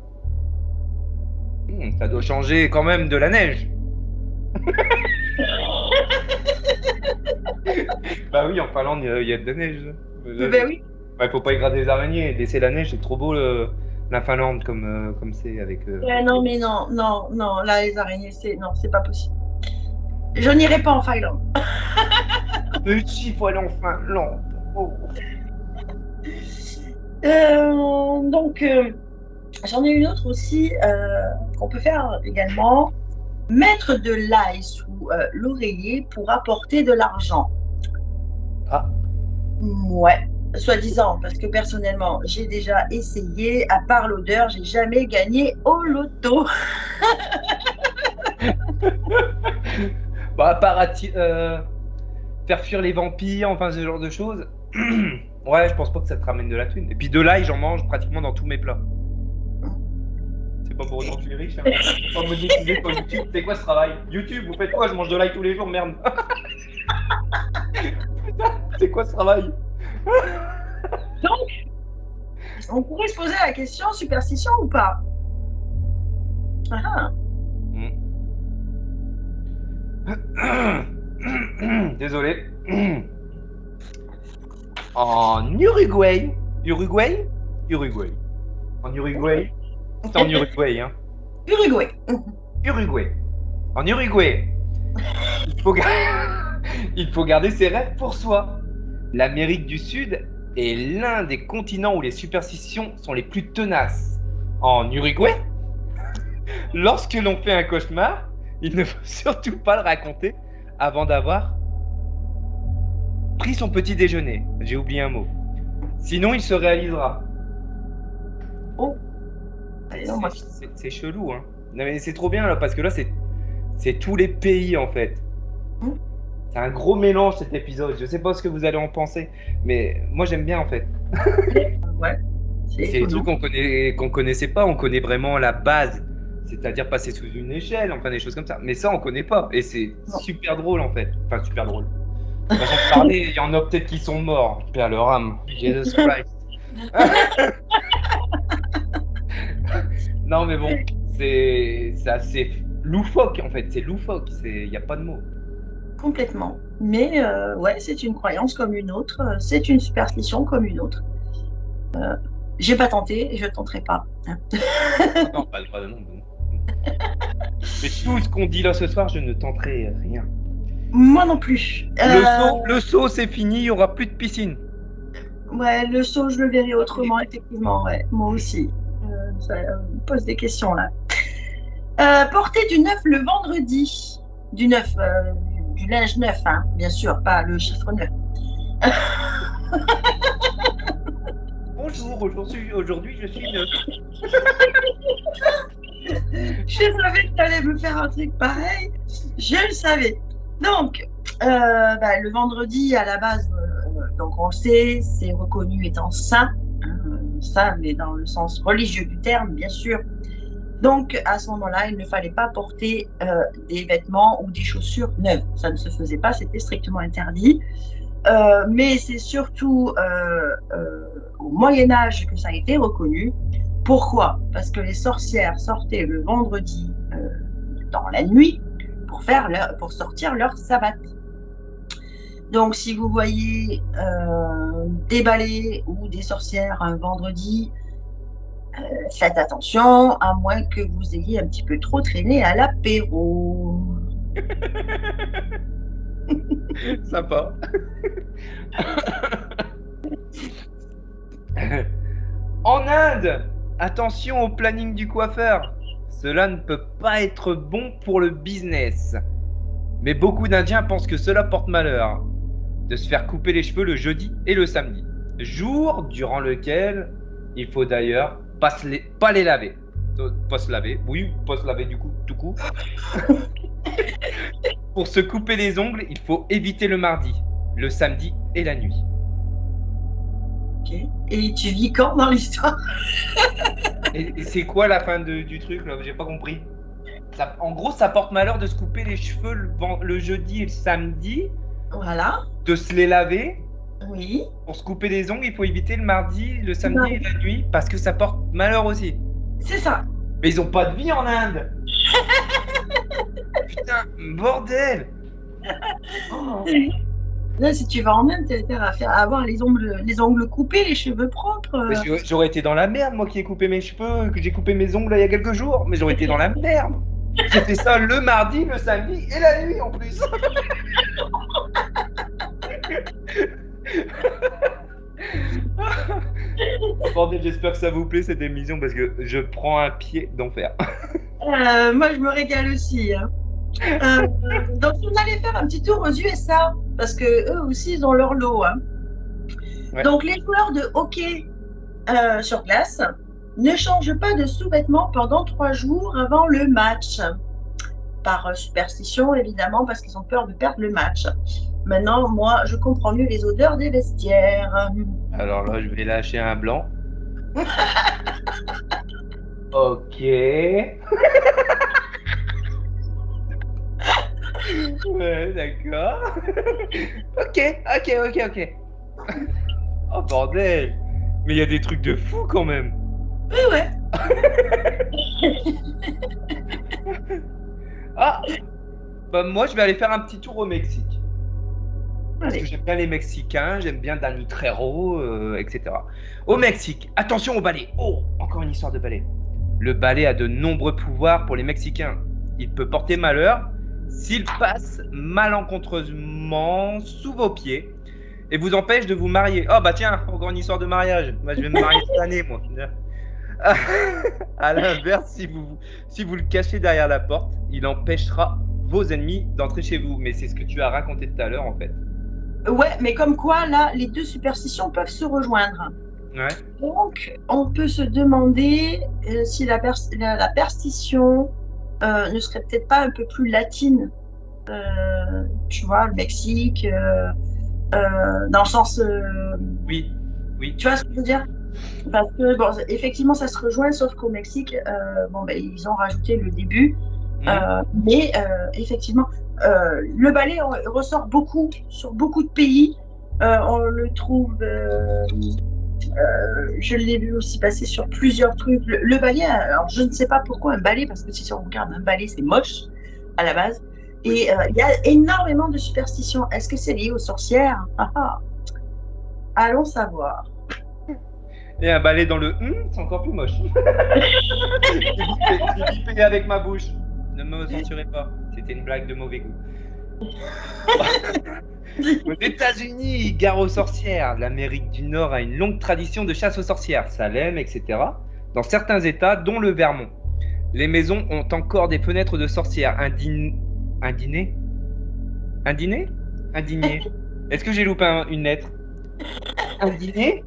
Ça doit changer quand même de la neige. Bah oui, en Finlande, il y a de la neige. Ben oui. Bah, il faut pas égrader les araignées. Laisser la neige, c'est trop beau la Finlande comme c'est avec. Ouais, non, mais non, non, non, là, les araignées, non, c'est pas possible. Je n'irai pas en Finlande. Petit, il faut aller en Finlande. Oh. Donc, j'en ai une autre aussi qu'on peut faire également. Mettre de l'ail sous l'oreiller pour apporter de l'argent. Ah. Ouais, soi-disant, parce que personnellement, j'ai déjà essayé. À part l'odeur, j'ai jamais gagné au loto. Bah, à part faire fuir les vampires, enfin ce genre de choses. Ouais, je pense pas que ça te ramène de la thune. Et puis de l'ail, j'en mange pratiquement dans tous mes plats. C'est pas pour autant que je suis riche. Hein. Pas monétiser sur YouTube. C'est quoi ce travail? YouTube, vous faites quoi? Je mange de l'ail tous les jours, merde. Putain, c'est quoi ce travail? Donc, on pourrait se poser la question superstition ou pas? Ah. Désolé. En Uruguay. Uruguay? Uruguay. En Uruguay? C'est en Uruguay, hein. Uruguay. Uruguay. En Uruguay. Il faut garder ses rêves pour soi. L'Amérique du Sud est l'un des continents où les superstitions sont les plus tenaces. En Uruguay, lorsque l'on fait un cauchemar, il ne faut surtout pas le raconter avant d'avoir pris son petit déjeuner. J'ai oublié un mot. Sinon, il se réalisera. Oh. C'est chelou, hein. Non, mais c'est trop bien là, parce que là, c'est tous les pays en fait. C'est un gros mélange cet épisode. Je sais pas ce que vous allez en penser, mais moi j'aime bien en fait. Ouais. C'est des trucs qu'on connaissait pas. On connaît vraiment la base, c'est-à-dire passer sous une échelle, enfin des choses comme ça. Mais ça, on connaît pas, et c'est super drôle en fait. Enfin, super drôle. Façon de parler, il y en a peut-être qui sont morts. Père leur âme. Jesus Christ. Non, mais bon, c'est assez loufoque en fait. C'est loufoque. Il n'y a pas de mots. Complètement. Mais ouais, c'est une croyance comme une autre. C'est une superstition comme une autre. J'ai pas tenté et je tenterai pas. Non, pas de non. Mais tout ce qu'on dit là ce soir, je ne tenterai rien. Moi non plus. Le saut, c'est fini, il n'y aura plus de piscine. Ouais, le saut, je le verrai autrement, effectivement. Ouais, moi aussi. Ça me pose des questions là. Porter du neuf le vendredi. Du neuf, du linge neuf, hein, bien sûr, pas le chiffre neuf. Bonjour, aujourd'hui je suis neuf. Je savais que tu allais me faire un truc pareil. Je le savais. Donc, le vendredi, à la base, donc on le sait, c'est reconnu étant saint. Hein, saint, mais dans le sens religieux du terme, bien sûr. Donc, à ce moment-là, il ne fallait pas porter des vêtements ou des chaussures neuves. Ça ne se faisait pas, c'était strictement interdit. Mais c'est surtout au Moyen Âge que ça a été reconnu. Pourquoi? Parce que les sorcières sortaient le vendredi dans la nuit pour sortir leur sabbat. Donc, si vous voyez des balais ou des sorcières un vendredi, faites attention, à moins que vous ayez un petit peu trop traîné à l'apéro. Sympa. En Inde, attention au planning du coiffeur. Cela ne peut pas être bon pour le business. Mais beaucoup d'Indiens pensent que cela porte malheur de se faire couper les cheveux le jeudi et le samedi, jour durant lequel il faut d'ailleurs pas les laver. Pas se laver, oui, pas se laver du coup, tout coup. Pour se couper les ongles, il faut éviter le mardi, le samedi et la nuit. Ok. Et tu vis quand dans l'histoire? Et c'est quoi la fin du truc là? J'ai pas compris. En gros, ça porte malheur de se couper les cheveux le jeudi et le samedi, Voilà. de se les laver. Oui. Pour se couper les ongles, il faut éviter le mardi, le samedi et la nuit parce que ça porte malheur aussi. C'est ça. Mais ils ont pas de vie en Inde. Putain, bordel. Oh. Là, si tu vas en Inde, t'as à avoir les ongles coupés, les cheveux propres. J'aurais été dans la merde, moi qui ai coupé mes cheveux, que j'ai coupé mes ongles là, il y a quelques jours, mais j'aurais été dans la merde. C'était ça le mardi, le samedi et la nuit en plus. Oh, bordel, j'espère que ça vous plaît cette émission parce que je prends un pied d'enfer. Moi, je me régale aussi. Hein. Donc, on allait faire un petit tour aux USA parce que eux aussi, ils ont leur lot. Hein. Ouais. Donc, les joueurs de hockey sur glace ne changent pas de sous-vêtements pendant 3 jours avant le match. Par superstition, évidemment, parce qu'ils ont peur de perdre le match. Maintenant, moi, je comprends mieux les odeurs des vestiaires. Alors là, je vais lâcher un blanc. Ok. Ouais, d'accord. Ok. Oh bordel. Mais il y a des trucs de fou quand même. Oui, ouais. Ah, bah moi je vais aller faire un petit tour au Mexique. Parce que j'aime bien les Mexicains, j'aime bien Danny Trejo, etc. Au Mexique, attention au balai. Oh, encore une histoire de balai. Le balai a de nombreux pouvoirs pour les Mexicains. Il peut porter malheur s'il passe malencontreusement sous vos pieds et vous empêche de vous marier. Oh bah tiens, encore une histoire de mariage. Moi je vais me marier cette année, moi. À l'inverse, si vous le cachez derrière la porte, il empêchera vos ennemis d'entrer chez vous. Mais c'est ce que tu as raconté tout à l'heure en fait. Ouais, mais comme quoi, là, les deux superstitions peuvent se rejoindre. Ouais. Donc, on peut se demander si la perstition ne serait peut-être pas un peu plus latine. Tu vois, le Mexique, dans le sens... Oui. Tu vois ce que je veux dire? Parce que, bon, effectivement, ça se rejoint, sauf qu'au Mexique, ils ont rajouté le début. Mais effectivement, le ballet ressort beaucoup sur beaucoup de pays. On le trouve, je l'ai vu aussi passer sur plusieurs trucs. Le ballet, alors je ne sais pas pourquoi un ballet, parce que si on regarde un ballet, c'est moche à la base. Et il y a énormément de superstitions. Est-ce que c'est lié aux sorcières? Allons savoir. Et un balai dans le c'est encore plus moche. J'ai bipé avec ma bouche. Ne me censurez pas. C'était une blague de mauvais goût. Aux États-Unis, gare aux sorcières. L'Amérique du Nord a une longue tradition de chasse aux sorcières, Salem, etc. Dans certains États, dont le Vermont, les maisons ont encore des fenêtres de sorcières. Un dîner? Un dîner? Un dîner. Est-ce que j'ai loupé une lettre? Un dîner?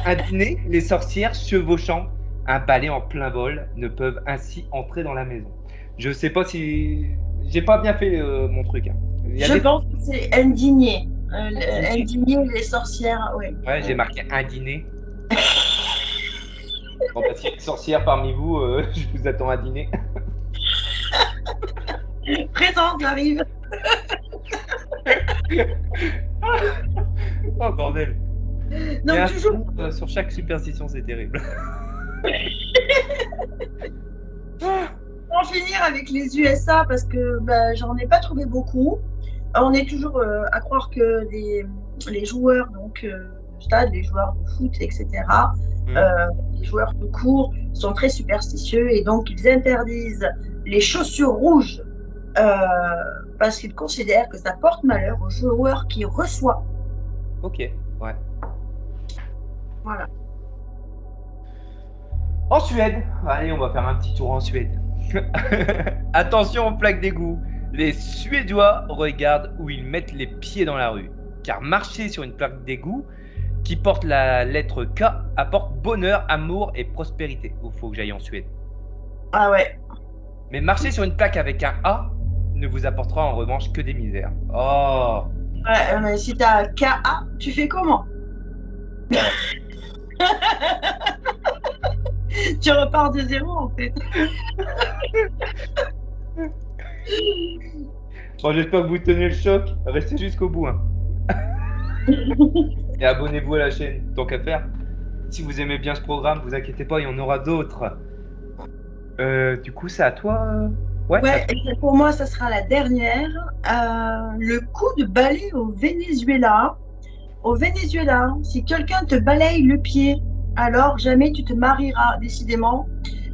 Un dîner, les sorcières chevauchant un balai en plein vol ne peuvent ainsi entrer dans la maison. Je sais pas si... J'ai pas bien fait mon truc. Hein. Je pense que c'est indigné. Indigné. Indigné, les sorcières, oui. Ouais, j'ai marqué un dîner. Bon, bah, s'il y a une sorcière parmi vous, je vous attends à dîner. Présente, j'arrive. Oh bordel. Donc, Il y a un toujours. trou, sur chaque superstition, c'est terrible. Pour en finir avec les USA, parce que bah, j'en ai pas trouvé beaucoup. On est toujours à croire que les joueurs donc, de stade, les joueurs de foot, etc., les joueurs de cours sont très superstitieux et donc ils interdisent les chaussures rouges parce qu'ils considèrent que ça porte malheur au joueur qui reçoit. Ok, ouais. Voilà. En Suède, allez, on va faire un petit tour en Suède. Attention aux plaques d'égout. Les Suédois regardent où ils mettent les pieds dans la rue. Car marcher sur une plaque d'égout qui porte la lettre K apporte bonheur, amour et prospérité. Il faut que j'aille en Suède. Ah ouais. Mais marcher sur une plaque avec un A ne vous apportera en revanche que des misères. Oh. Ouais, mais si t'as KA, tu fais comment? Tu repars de zéro en fait. Bon, j'espère que vous tenez le choc. Restez jusqu'au bout. Hein. Et abonnez-vous à la chaîne, tant qu'à faire. Si vous aimez bien ce programme, vous inquiétez pas, il y en aura d'autres. Du coup, c'est à toi. Ouais, et pour moi, ça sera la dernière. Le coup de balai au Venezuela. Au Venezuela, si quelqu'un te balaye le pied, alors jamais tu te marieras. Décidément,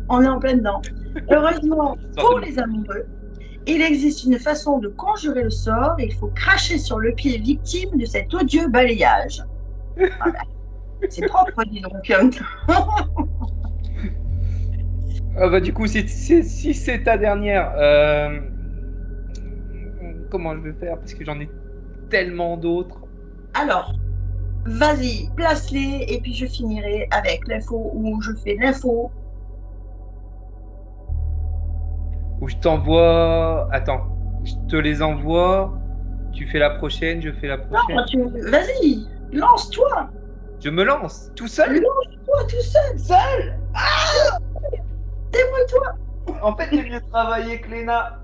on est en plein dedans. Heureusement, pour les amoureux, il existe une façon de conjurer le sort. Il faut cracher sur le pied victime de cet odieux balayage. Voilà. C'est propre, dis donc. Bah, du coup, si c'est ta dernière, comment je vais faire? Parce que j'en ai tellement d'autres. Alors, vas-y, place-les et puis je finirai avec l'info où je fais l'info. Où je t'envoie. Attends, je te les envoie. Tu fais la prochaine, je fais la prochaine. Non, vas-y, lance-toi. Je me lance tout seul. Lance-toi tout seul. Seul. Ah, débrouille-toi. En fait, j'ai mieux travaillé que Léna.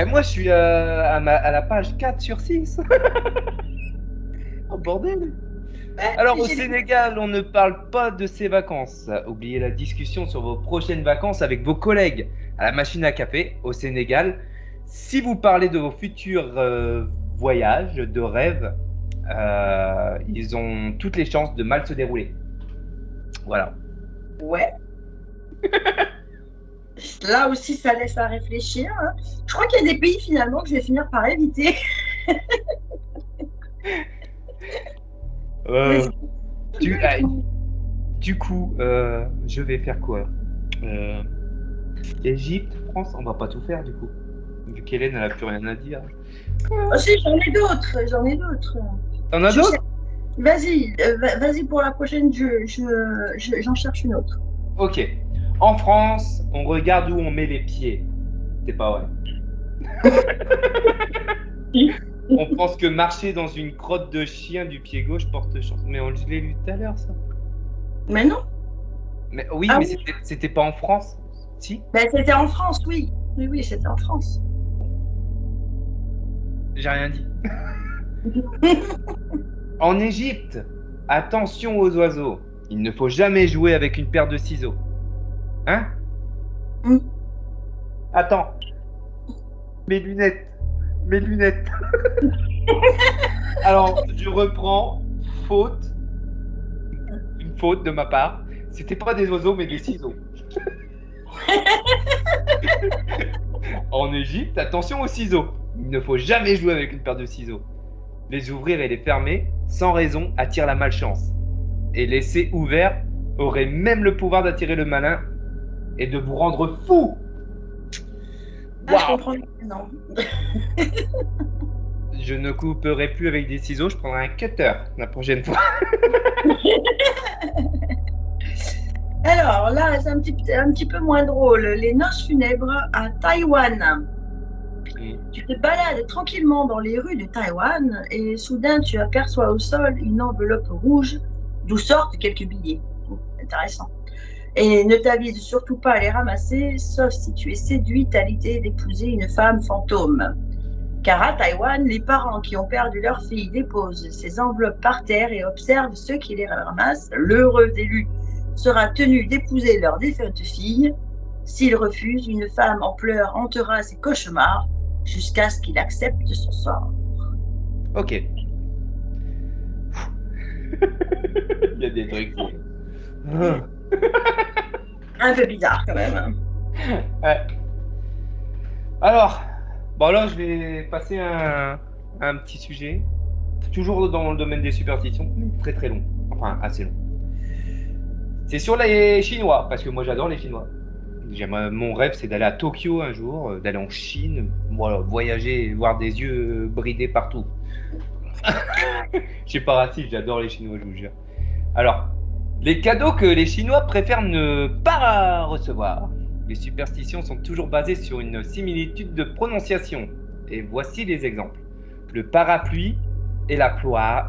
Moi, je suis à la page 4 sur 6. Oh bordel. Alors, au Sénégal, on ne parle pas de ses vacances. Oubliez la discussion sur vos prochaines vacances avec vos collègues à la machine à café. Au Sénégal, si vous parlez de vos futurs voyages, de rêves, ils ont toutes les chances de mal se dérouler. Voilà. Ouais. Là aussi, ça laisse à réfléchir. Hein. Je crois qu'il y a des pays finalement que je vais finir par éviter. Du coup, je vais faire quoi? Égypte, France, on va pas tout faire du coup. Vu qu'Hélène, elle a plus rien à dire. Oh, si, j'en ai d'autres. T'en as d'autres? Vas-y pour la prochaine, j'en cherche une autre. Ok. En France, on regarde où on met les pieds. C'est pas vrai. On pense que marcher dans une crotte de chien du pied gauche porte chance. Mais je l'ai lu tout à l'heure, ça. Mais non. Mais oui, mais c'était pas en France, si? Ben, c'était en France, oui. Oui, c'était en France. J'ai rien dit. En Égypte, attention aux oiseaux. Il ne faut jamais jouer avec une paire de ciseaux. Hein? Attends. Mes lunettes. Alors, je reprends. Faute. Une faute de ma part. C'était pas des oiseaux, mais des ciseaux. En Égypte, attention aux ciseaux. Il ne faut jamais jouer avec une paire de ciseaux. Les ouvrir et les fermer, sans raison, attire la malchance. Et laisser ouverts aurait même le pouvoir d'attirer le malin et de vous rendre fou. Ah, je Waouh! comprends maintenant. Je ne couperai plus avec des ciseaux, je prendrai un cutter la prochaine fois. Alors là, c'est un petit peu moins drôle. Les noces funèbres à Taïwan. Tu te balades tranquillement dans les rues de Taïwan et soudain tu aperçois au sol une enveloppe rouge d'où sortent quelques billets. Oh, intéressant. Et ne t'avise surtout pas à les ramasser, sauf si tu es séduite à l'idée d'épouser une femme fantôme. Car à Taïwan, les parents qui ont perdu leur fille déposent ces enveloppes par terre et observent ceux qui les ramassent. L'heureux élu sera tenu d'épouser leur défunte fille. S'il refuse, une femme en pleurs hantera ses cauchemars jusqu'à ce qu'il accepte son sort. Ok. Il y a des trucs. Un peu bizarre quand même. Ouais. Alors, bon là, je vais passer à un petit sujet. Toujours dans le domaine des superstitions, mais très très long. Enfin, assez long. C'est sur les Chinois, parce que moi j'adore les Chinois. Mon rêve, c'est d'aller à Tokyo un jour, d'aller en Chine, voilà, voyager, voir des yeux bridés partout. Je suis pas raciste, j'adore les Chinois, je vous jure. Alors, les cadeaux que les Chinois préfèrent ne pas recevoir. Les superstitions sont toujours basées sur une similitude de prononciation. Et voici les exemples. Le parapluie et la poire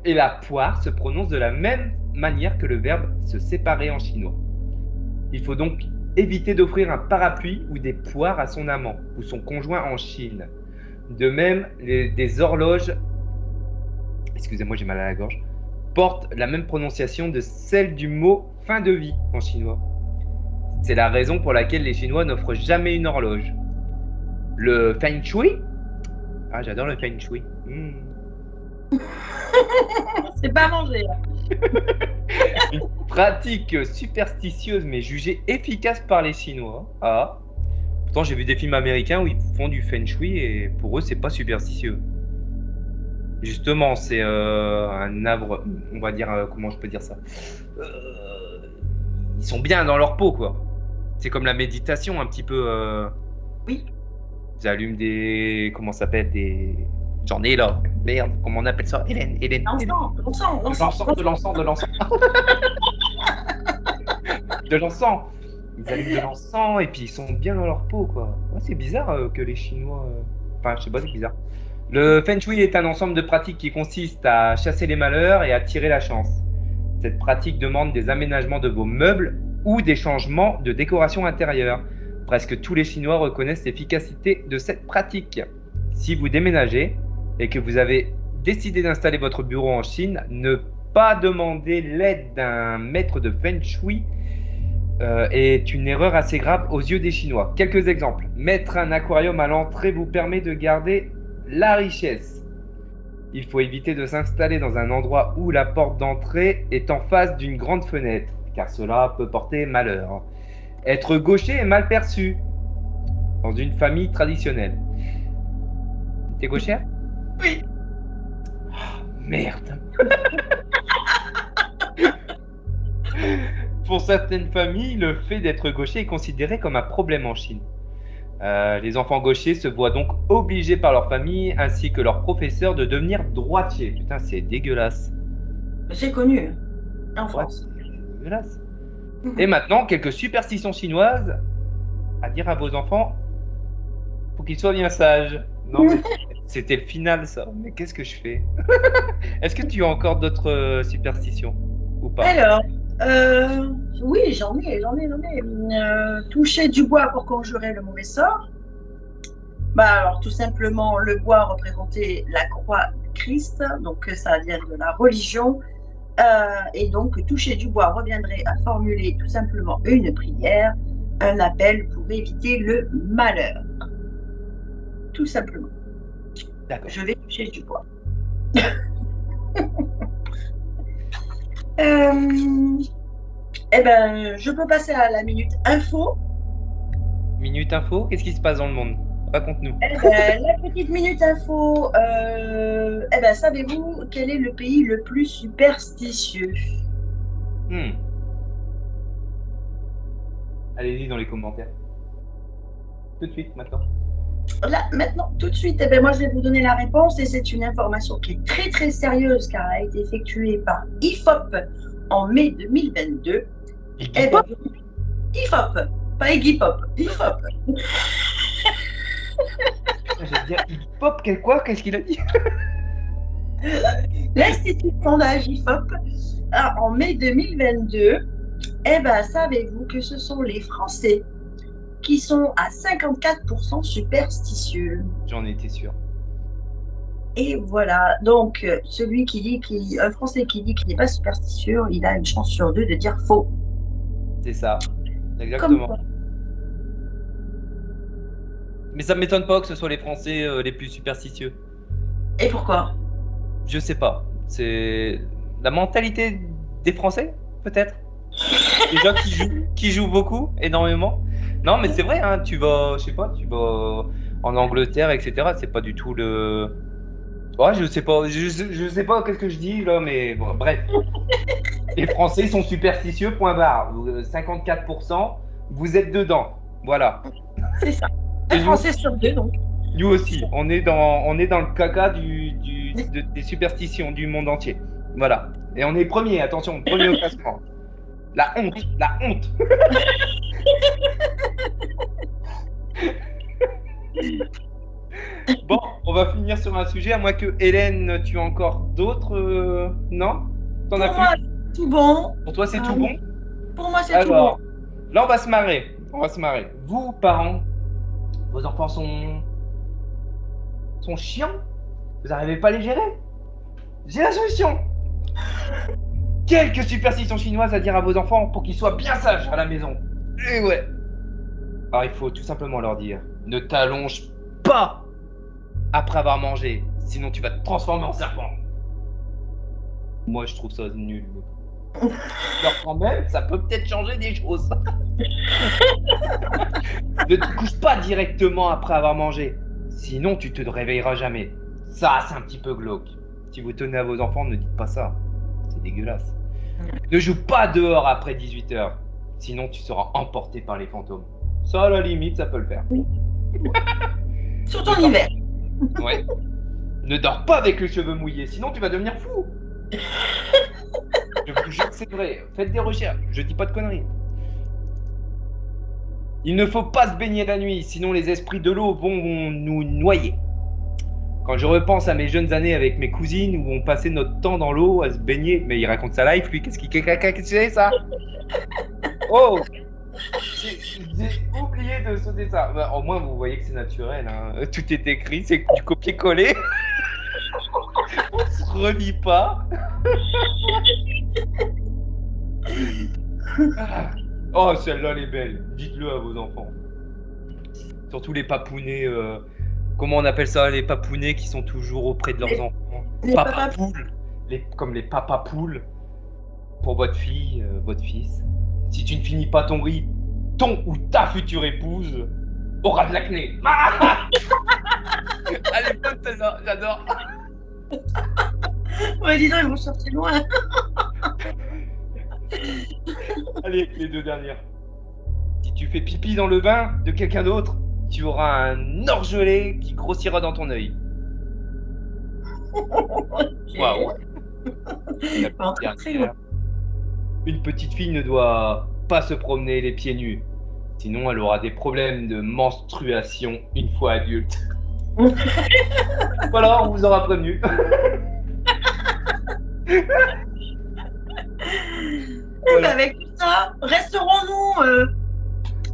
et la poire se prononcent de la même manière que le verbe se séparer en chinois. Il faut donc éviter d'offrir un parapluie ou des poires à son amant ou son conjoint en Chine. De même, des horloges, excusez-moi, j'ai mal à la gorge, portent la même prononciation de celle du mot fin de vie en chinois. C'est la raison pour laquelle les Chinois n'offrent jamais une horloge. Le feng shui, ah j'adore le feng shui. C'est pas manger. Une pratique superstitieuse mais jugée efficace par les Chinois. Ah. Pourtant, j'ai vu des films américains où ils font du feng shui et pour eux, c'est pas superstitieux. Justement, c'est un arbre, on va dire, comment je peux dire ça ils sont bien dans leur peau, quoi. C'est comme la méditation, un petit peu. Oui. Ils allument des. Comment ça s'appelle des. J'en ai là. Merde, comment on appelle ça Hélène. L'encens. De l'encens. De l'encens. Ils allument de l'encens et puis ils sont bien dans leur peau, quoi. Ouais, c'est bizarre que les Chinois. Enfin, je sais pas, c'est bizarre. Le Feng Shui est un ensemble de pratiques qui consiste à chasser les malheurs et à attirer la chance. Cette pratique demande des aménagements de vos meubles ou des changements de décoration intérieure. Presque tous les Chinois reconnaissent l'efficacité de cette pratique. Si vous déménagez et que vous avez décidé d'installer votre bureau en Chine, ne pas demander l'aide d'un maître de Feng Shui est une erreur assez grave aux yeux des Chinois. Quelques exemples. Mettre un aquarium à l'entrée vous permet de garder la richesse. Il faut éviter de s'installer dans un endroit où la porte d'entrée est en face d'une grande fenêtre, car cela peut porter malheur. Être gaucher est mal perçu dans une famille traditionnelle. T'es gauchère? Oui. Oh, merde. Pour certaines familles, le fait d'être gaucher est considéré comme un problème en Chine. Les enfants gauchers se voient donc obligés par leur famille ainsi que leurs professeurs de devenir droitiers. Putain, c'est dégueulasse. C'est connu en France. Ouais, c'est dégueulasse. Et maintenant, quelques superstitions chinoises à dire à vos enfants pour qu'ils soient bien sages. Non, mais c'était le final, ça. Mais qu'est-ce que je fais? Est-ce que tu as encore d'autres superstitions ou pas? Alors, oui, j'en ai. Toucher du bois pour conjurer le mauvais sort. Bah, alors, tout simplement, le bois représentait la croix de Christ, donc ça vient de la religion. Et donc, toucher du bois reviendrait à formuler tout simplement une prière, un appel pour éviter le malheur. Tout simplement. D'accord. Je vais toucher du bois. Eh ben, je peux passer à la minute info. Minute info, qu'est-ce qui se passe dans le monde? Raconte-nous. Eh ben, la petite minute info. Eh ben, savez-vous quel est le pays le plus superstitieux? Hmm. Allez-y dans les commentaires. Tout de suite, maintenant. Là, maintenant, tout de suite, eh ben, moi, je vais vous donner la réponse et c'est une information qui est très, très sérieuse car elle a été effectuée par IFOP en mai 2022. Iggy Eh ben, Pop? IFOP, pas Iggy Pop, IFOP. J'allais dire Iggy Pop, quoi? Qu'est-ce qu'il a dit? L'Institut de sondage IFOP, en mai 2022, eh ben, savez-vous que ce sont les Français qui sont à 54% superstitieux? J'en étais sûr. Et voilà, donc celui qui dit un Français qui dit qu'il n'est pas superstitieux, il a une chance sur deux de dire faux. C'est ça. Comme Exactement. quoi. Mais ça m'étonne pas que ce soit les Français les plus superstitieux. Et pourquoi? Je sais pas. C'est la mentalité des Français, peut-être. Les gens qui jouent beaucoup, énormément. Non, mais c'est vrai, hein, tu vas, je sais pas, tu vas en Angleterre, etc. C'est pas du tout le. Ouais, je sais pas, je sais pas qu'est-ce que je dis là, mais bon, bref. Les Français sont superstitieux, point barre. 54%, vous êtes dedans. Voilà. C'est ça. Et Un nous, Français sur deux, donc. nous aussi, on est dans le caca des superstitions du monde entier. Voilà. Et on est premier, attention, premier au classement. La honte, la honte. Bon, on va finir sur un sujet, à moins que Hélène, tu as encore d'autres, non? T'en as Pour moi, plus? c'est tout bon. Pour toi, c'est Ah tout oui. bon? Pour moi, c'est tout Alors, bon. là, on va se marrer. On va se marrer. Vous, parents, vos enfants sont chiants? Vous n'arrivez pas à les gérer? J'ai la solution. Quelques superstitions chinoises à dire à vos enfants pour qu'ils soient bien sages à la maison. Et ouais. Alors, il faut tout simplement leur dire, ne t'allonge pas après avoir mangé, sinon tu vas te transformer en serpent. Moi, je trouve ça nul. Alors quand même, ça peut peut-être changer des choses. Ne te couche pas directement après avoir mangé, sinon tu te réveilleras jamais. Ça, c'est un petit peu glauque. Si vous tenez à vos enfants, ne dites pas ça. C'est dégueulasse. Ne joue pas dehors après 18h, sinon tu seras emporté par les fantômes. Ça, à la limite, ça peut le faire. Surtout en hiver. Ouais. Ne dors pas avec les cheveux mouillés, sinon tu vas devenir fou. Je vous jure que c'est vrai. Faites des recherches. Je dis pas de conneries. Il ne faut pas se baigner la nuit, sinon les esprits de l'eau vont nous noyer. Quand je repense à mes jeunes années avec mes cousines où on passait notre temps dans l'eau à se baigner, mais il raconte sa life, lui, qu'est-ce que c'est ça? Oh, j'ai oublié de sauter ça. Bah, au moins, vous voyez que c'est naturel. Hein. Tout est écrit, c'est du copier-coller. On se relie pas. Oh, celle-là, elle est belle. Dites-le à vos enfants. Surtout les papounets. Comment on appelle ça? Les papounets qui sont toujours auprès de leurs enfants. Les Papa-poules. Comme les papa-poules. Pour votre fille, votre fils. Si tu ne finis pas ton riz, ton ou ta future épouse aura de l'acné. Ah elle est bonne celle-là, j'adore. Ouais, dis donc, ils vont sortir loin. Allez, les deux dernières. Si tu fais pipi dans le bain de quelqu'un d'autre, tu auras un orgelet qui grossira dans ton œil. Waouh. Une petite fille ne doit pas se promener les pieds nus, sinon elle aura des problèmes de menstruation une fois adulte. Voilà, on vous aura prévenu. Voilà. Avec tout ça,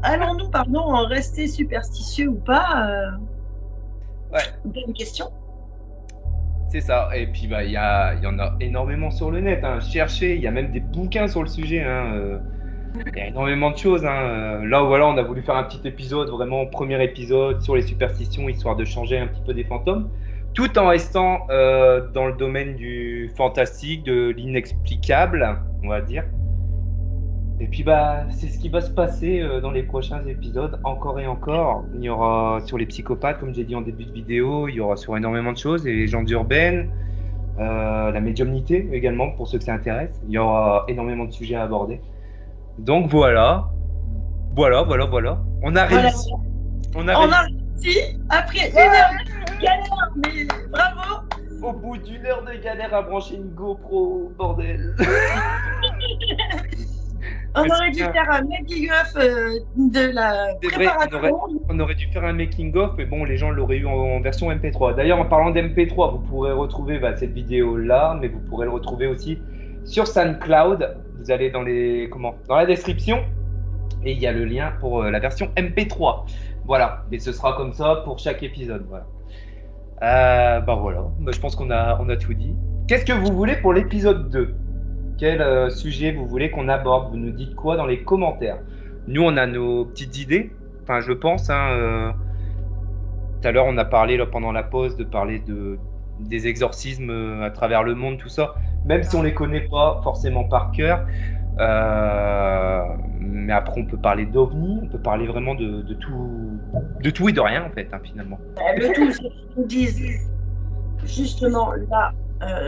allons-nous, rester superstitieux ou pas? Ouais. Bonne question. C'est ça. Et puis, bah, il y en a énormément sur le net. Hein. Cherchez, il y a même des bouquins sur le sujet. Hein. Il y a énormément de choses. Hein. Là, voilà, on a voulu faire un petit épisode, vraiment premier épisode sur les superstitions, histoire de changer un petit peu des fantômes, tout en restant dans le domaine du fantastique, de l'inexplicable, on va dire. Et puis c'est ce qui va se passer dans les prochains épisodes, encore et encore. Il y aura sur les psychopathes, comme j'ai dit en début de vidéo, il y aura sur énormément de choses, les légendes urbaines, la médiumnité également, pour ceux que ça intéresse. Il y aura énormément de sujets à aborder. Donc voilà. Voilà. On a Voilà. réussi. On a On réussi. a réussi après 1 heure de galère, mais bravo. Au bout d'une heure de galère à brancher une GoPro, bordel. On Mais aurait c'est dû bien. faire un making-of de la C'est vrai, préparation. on aurait dû faire un making-of, mais bon, les gens l'auraient eu en version MP3. D'ailleurs, en parlant d'MP3, vous pourrez retrouver cette vidéo-là, mais vous pourrez le retrouver aussi sur SoundCloud. Vous allez dans la description, et il y a le lien pour la version MP3. Voilà, et ce sera comme ça pour chaque épisode. Voilà. Voilà, je pense qu'on a tout dit. Qu'est-ce que vous voulez pour l'épisode 2? Quel sujet vous voulez qu'on aborde? Vous nous dites quoi dans les commentaires? Nous, on a nos petites idées. Enfin, je pense. Tout à l'heure, on a parlé là, pendant la pause de parler des exorcismes à travers le monde, tout ça. Même si on les connaît pas forcément par cœur. Mais après, on peut parler d'ovnis. On peut parler vraiment de tout et de rien, en fait, finalement. Le tout, c'est qu'ils nous disent justement là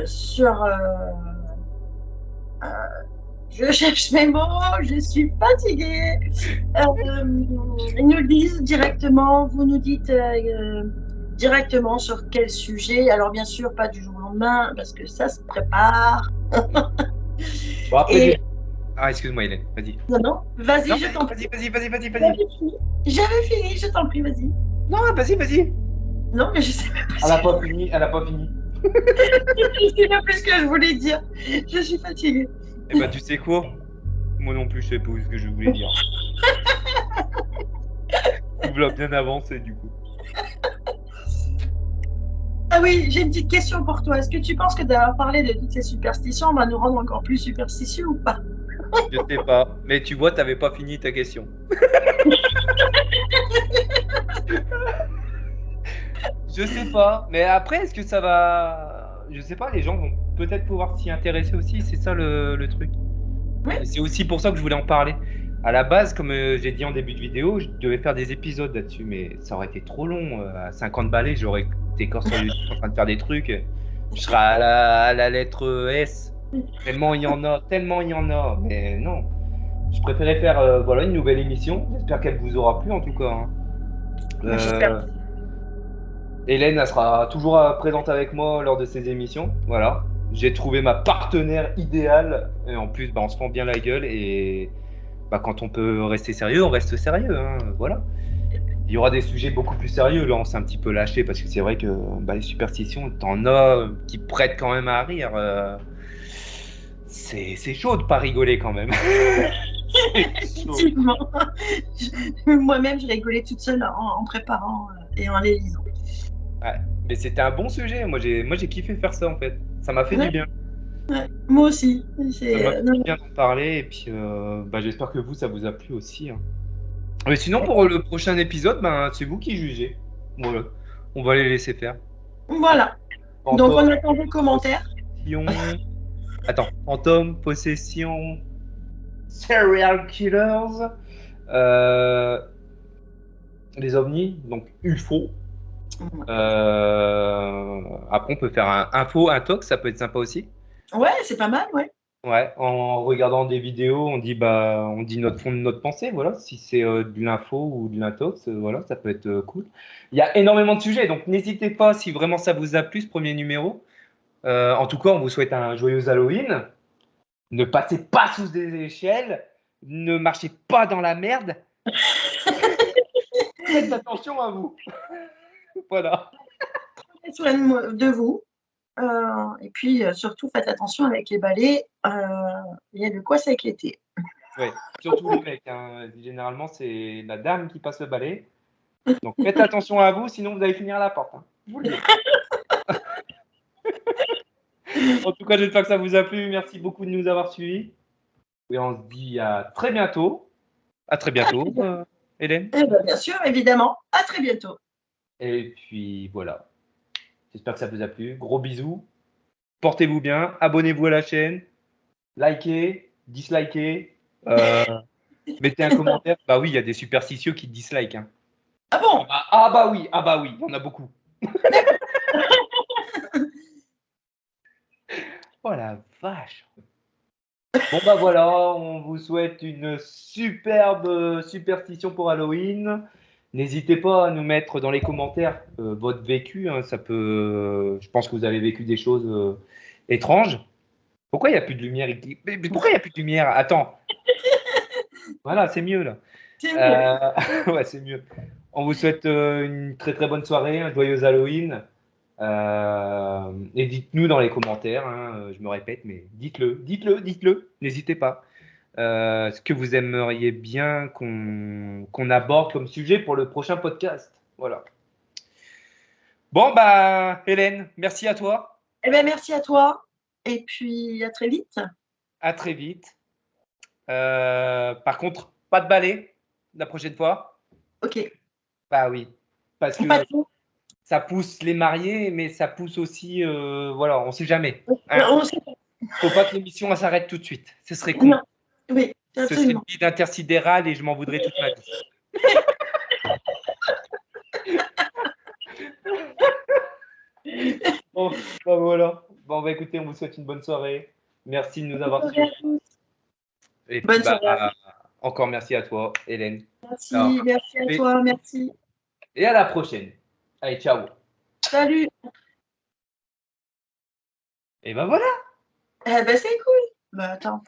sur. Je cherche mes mots, je suis fatiguée. Ils nous le disent directement, vous nous dites directement sur quel sujet. Alors bien sûr, pas du jour au lendemain, parce que ça se prépare. Bon, après, Et excuse-moi, Hélène, vas-y. non, vas-y, Non, je t'en prie. vas-y. J'avais fini, je t'en prie, vas-y. Non, vas-y. Non, mais je sais même pas. Elle a pas fini. Je sais même plus ce que je voulais dire. Je suis fatiguée. Eh tu sais quoi? Moi non plus, je sais pas ce que je voulais dire. Tu l'as bien avancé, du coup. Ah oui, j'ai une petite question pour toi. Est-ce que tu penses que d'avoir parlé de toutes ces superstitions va nous rendre encore plus superstitieux ou pas? Je sais pas. Mais tu vois, t'avais pas fini ta question. Je sais pas. Mais après, est-ce que ça va... Je sais pas, les gens vont peut-être pouvoir s'y intéresser aussi. C'est ça le truc. Oui. Et c'est aussi pour ça que je voulais en parler. À la base, comme j'ai dit en début de vidéo, je devais faire des épisodes là-dessus, mais ça aurait été trop long. À 50 balais, j'aurais été corps sur YouTube en train de faire des trucs. Je serais à la lettre S. Tellement il y en a. Mais non. Je préférais faire une nouvelle émission. J'espère qu'elle vous aura plu en tout cas. J'espère. Hélène, elle sera toujours présente avec moi lors de ces émissions. Voilà. J'ai trouvé ma partenaire idéale. Et en plus, on se prend bien la gueule. Et quand on peut rester sérieux, on reste sérieux. Voilà. Il y aura des sujets beaucoup plus sérieux. Là, on s'est un petit peu lâché parce que c'est vrai que les superstitions, t'en as qui prêtent quand même à rire. C'est chaud de pas rigoler quand même. Effectivement. Moi-même, je rigolais toute seule en préparant et en les lisant. Ouais, mais c'était un bon sujet. Moi, j'ai kiffé faire ça en fait. Ça m'a fait du bien. Ouais, moi aussi. Ça m'a fait du bien d'en parler. Et puis, j'espère que ça vous a plu aussi. Mais sinon, pour le prochain épisode, c'est vous qui jugez. Voilà. On va les laisser faire. Voilà. Donc, on attend vos commentaires. Attends, fantôme, possession, serial killers, les ovnis, donc UFO. Après, on peut faire un info, un talk, ça peut être sympa aussi. Ouais, c'est pas mal, ouais. Ouais, en regardant des vidéos, on dit notre fond de notre pensée, voilà. Si c'est de l'info ou de l'intox, voilà, ça peut être cool. Il y a énormément de sujets, donc n'hésitez pas si vraiment ça vous a plu ce premier numéro. En tout cas, on vous souhaite un joyeux Halloween. Ne passez pas sous des échelles, ne marchez pas dans la merde. Faites attention à vous. Voilà. Prenez soin de vous. Et puis, surtout, faites attention avec les balais. Il y a de quoi s'inquiéter. Oui, surtout les mecs. Généralement, c'est la dame qui passe le balai. Donc, faites attention à vous, sinon vous allez finir à la porte. Je vous le dis. En tout cas, j'espère que ça vous a plu. Merci beaucoup de nous avoir suivis. Et on se dit à très bientôt. À très bientôt, Hélène. Eh bien, bien sûr, évidemment. À très bientôt. Et puis, voilà. J'espère que ça vous a plu. Gros bisous. Portez-vous bien. Abonnez-vous à la chaîne. Likez, dislikez. Euh, Mettez un commentaire. Bah oui, il y a des superstitieux qui dislike. Hein. Ah bon? Ah bah oui, il y en a beaucoup. D'accord. Oh la vache. Bon bah voilà, on vous souhaite une superbe superstition pour Halloween. N'hésitez pas à nous mettre dans les commentaires votre vécu. Hein, ça peut. Je pense que vous avez vécu des choses étranges. Pourquoi il n'y a plus de lumière? Mais pourquoi il n'y a plus de lumière? Attends. Voilà, c'est mieux là. C'est mieux. Ouais, c'est mieux. On vous souhaite une très très bonne soirée, un joyeux Halloween. Et dites-nous dans les commentaires, hein, je me répète, mais dites-le, n'hésitez pas. Ce que vous aimeriez bien qu'on aborde comme sujet pour le prochain podcast. Voilà. Bon, bah, Hélène, merci à toi. Eh bien, merci à toi. Et puis, à très vite. À très vite. Par contre, pas de balai la prochaine fois. Ok. Bah oui, parce Pas que de mots. ça pousse les mariés, mais ça pousse aussi, voilà, on sait jamais. Hein. On sait pas. Faut pas que l'émission elle s'arrête tout de suite. Ce serait con. Non. Oui, Ce serait une absolument. vie d'intersidéral et je m'en voudrais toute ma vie. Bon, bah voilà. Bon, bah écoutez, on vous souhaite une bonne soirée. Merci de nous Bonne avoir soirée à suivis. tous. Et puis, Bonne bah, soirée à tous. encore merci à toi, Hélène. Alors, Merci à toi, merci. et à la prochaine. Allez, ciao. Salut. Et ben voilà. Eh ben, c'est cool. Bah, attends.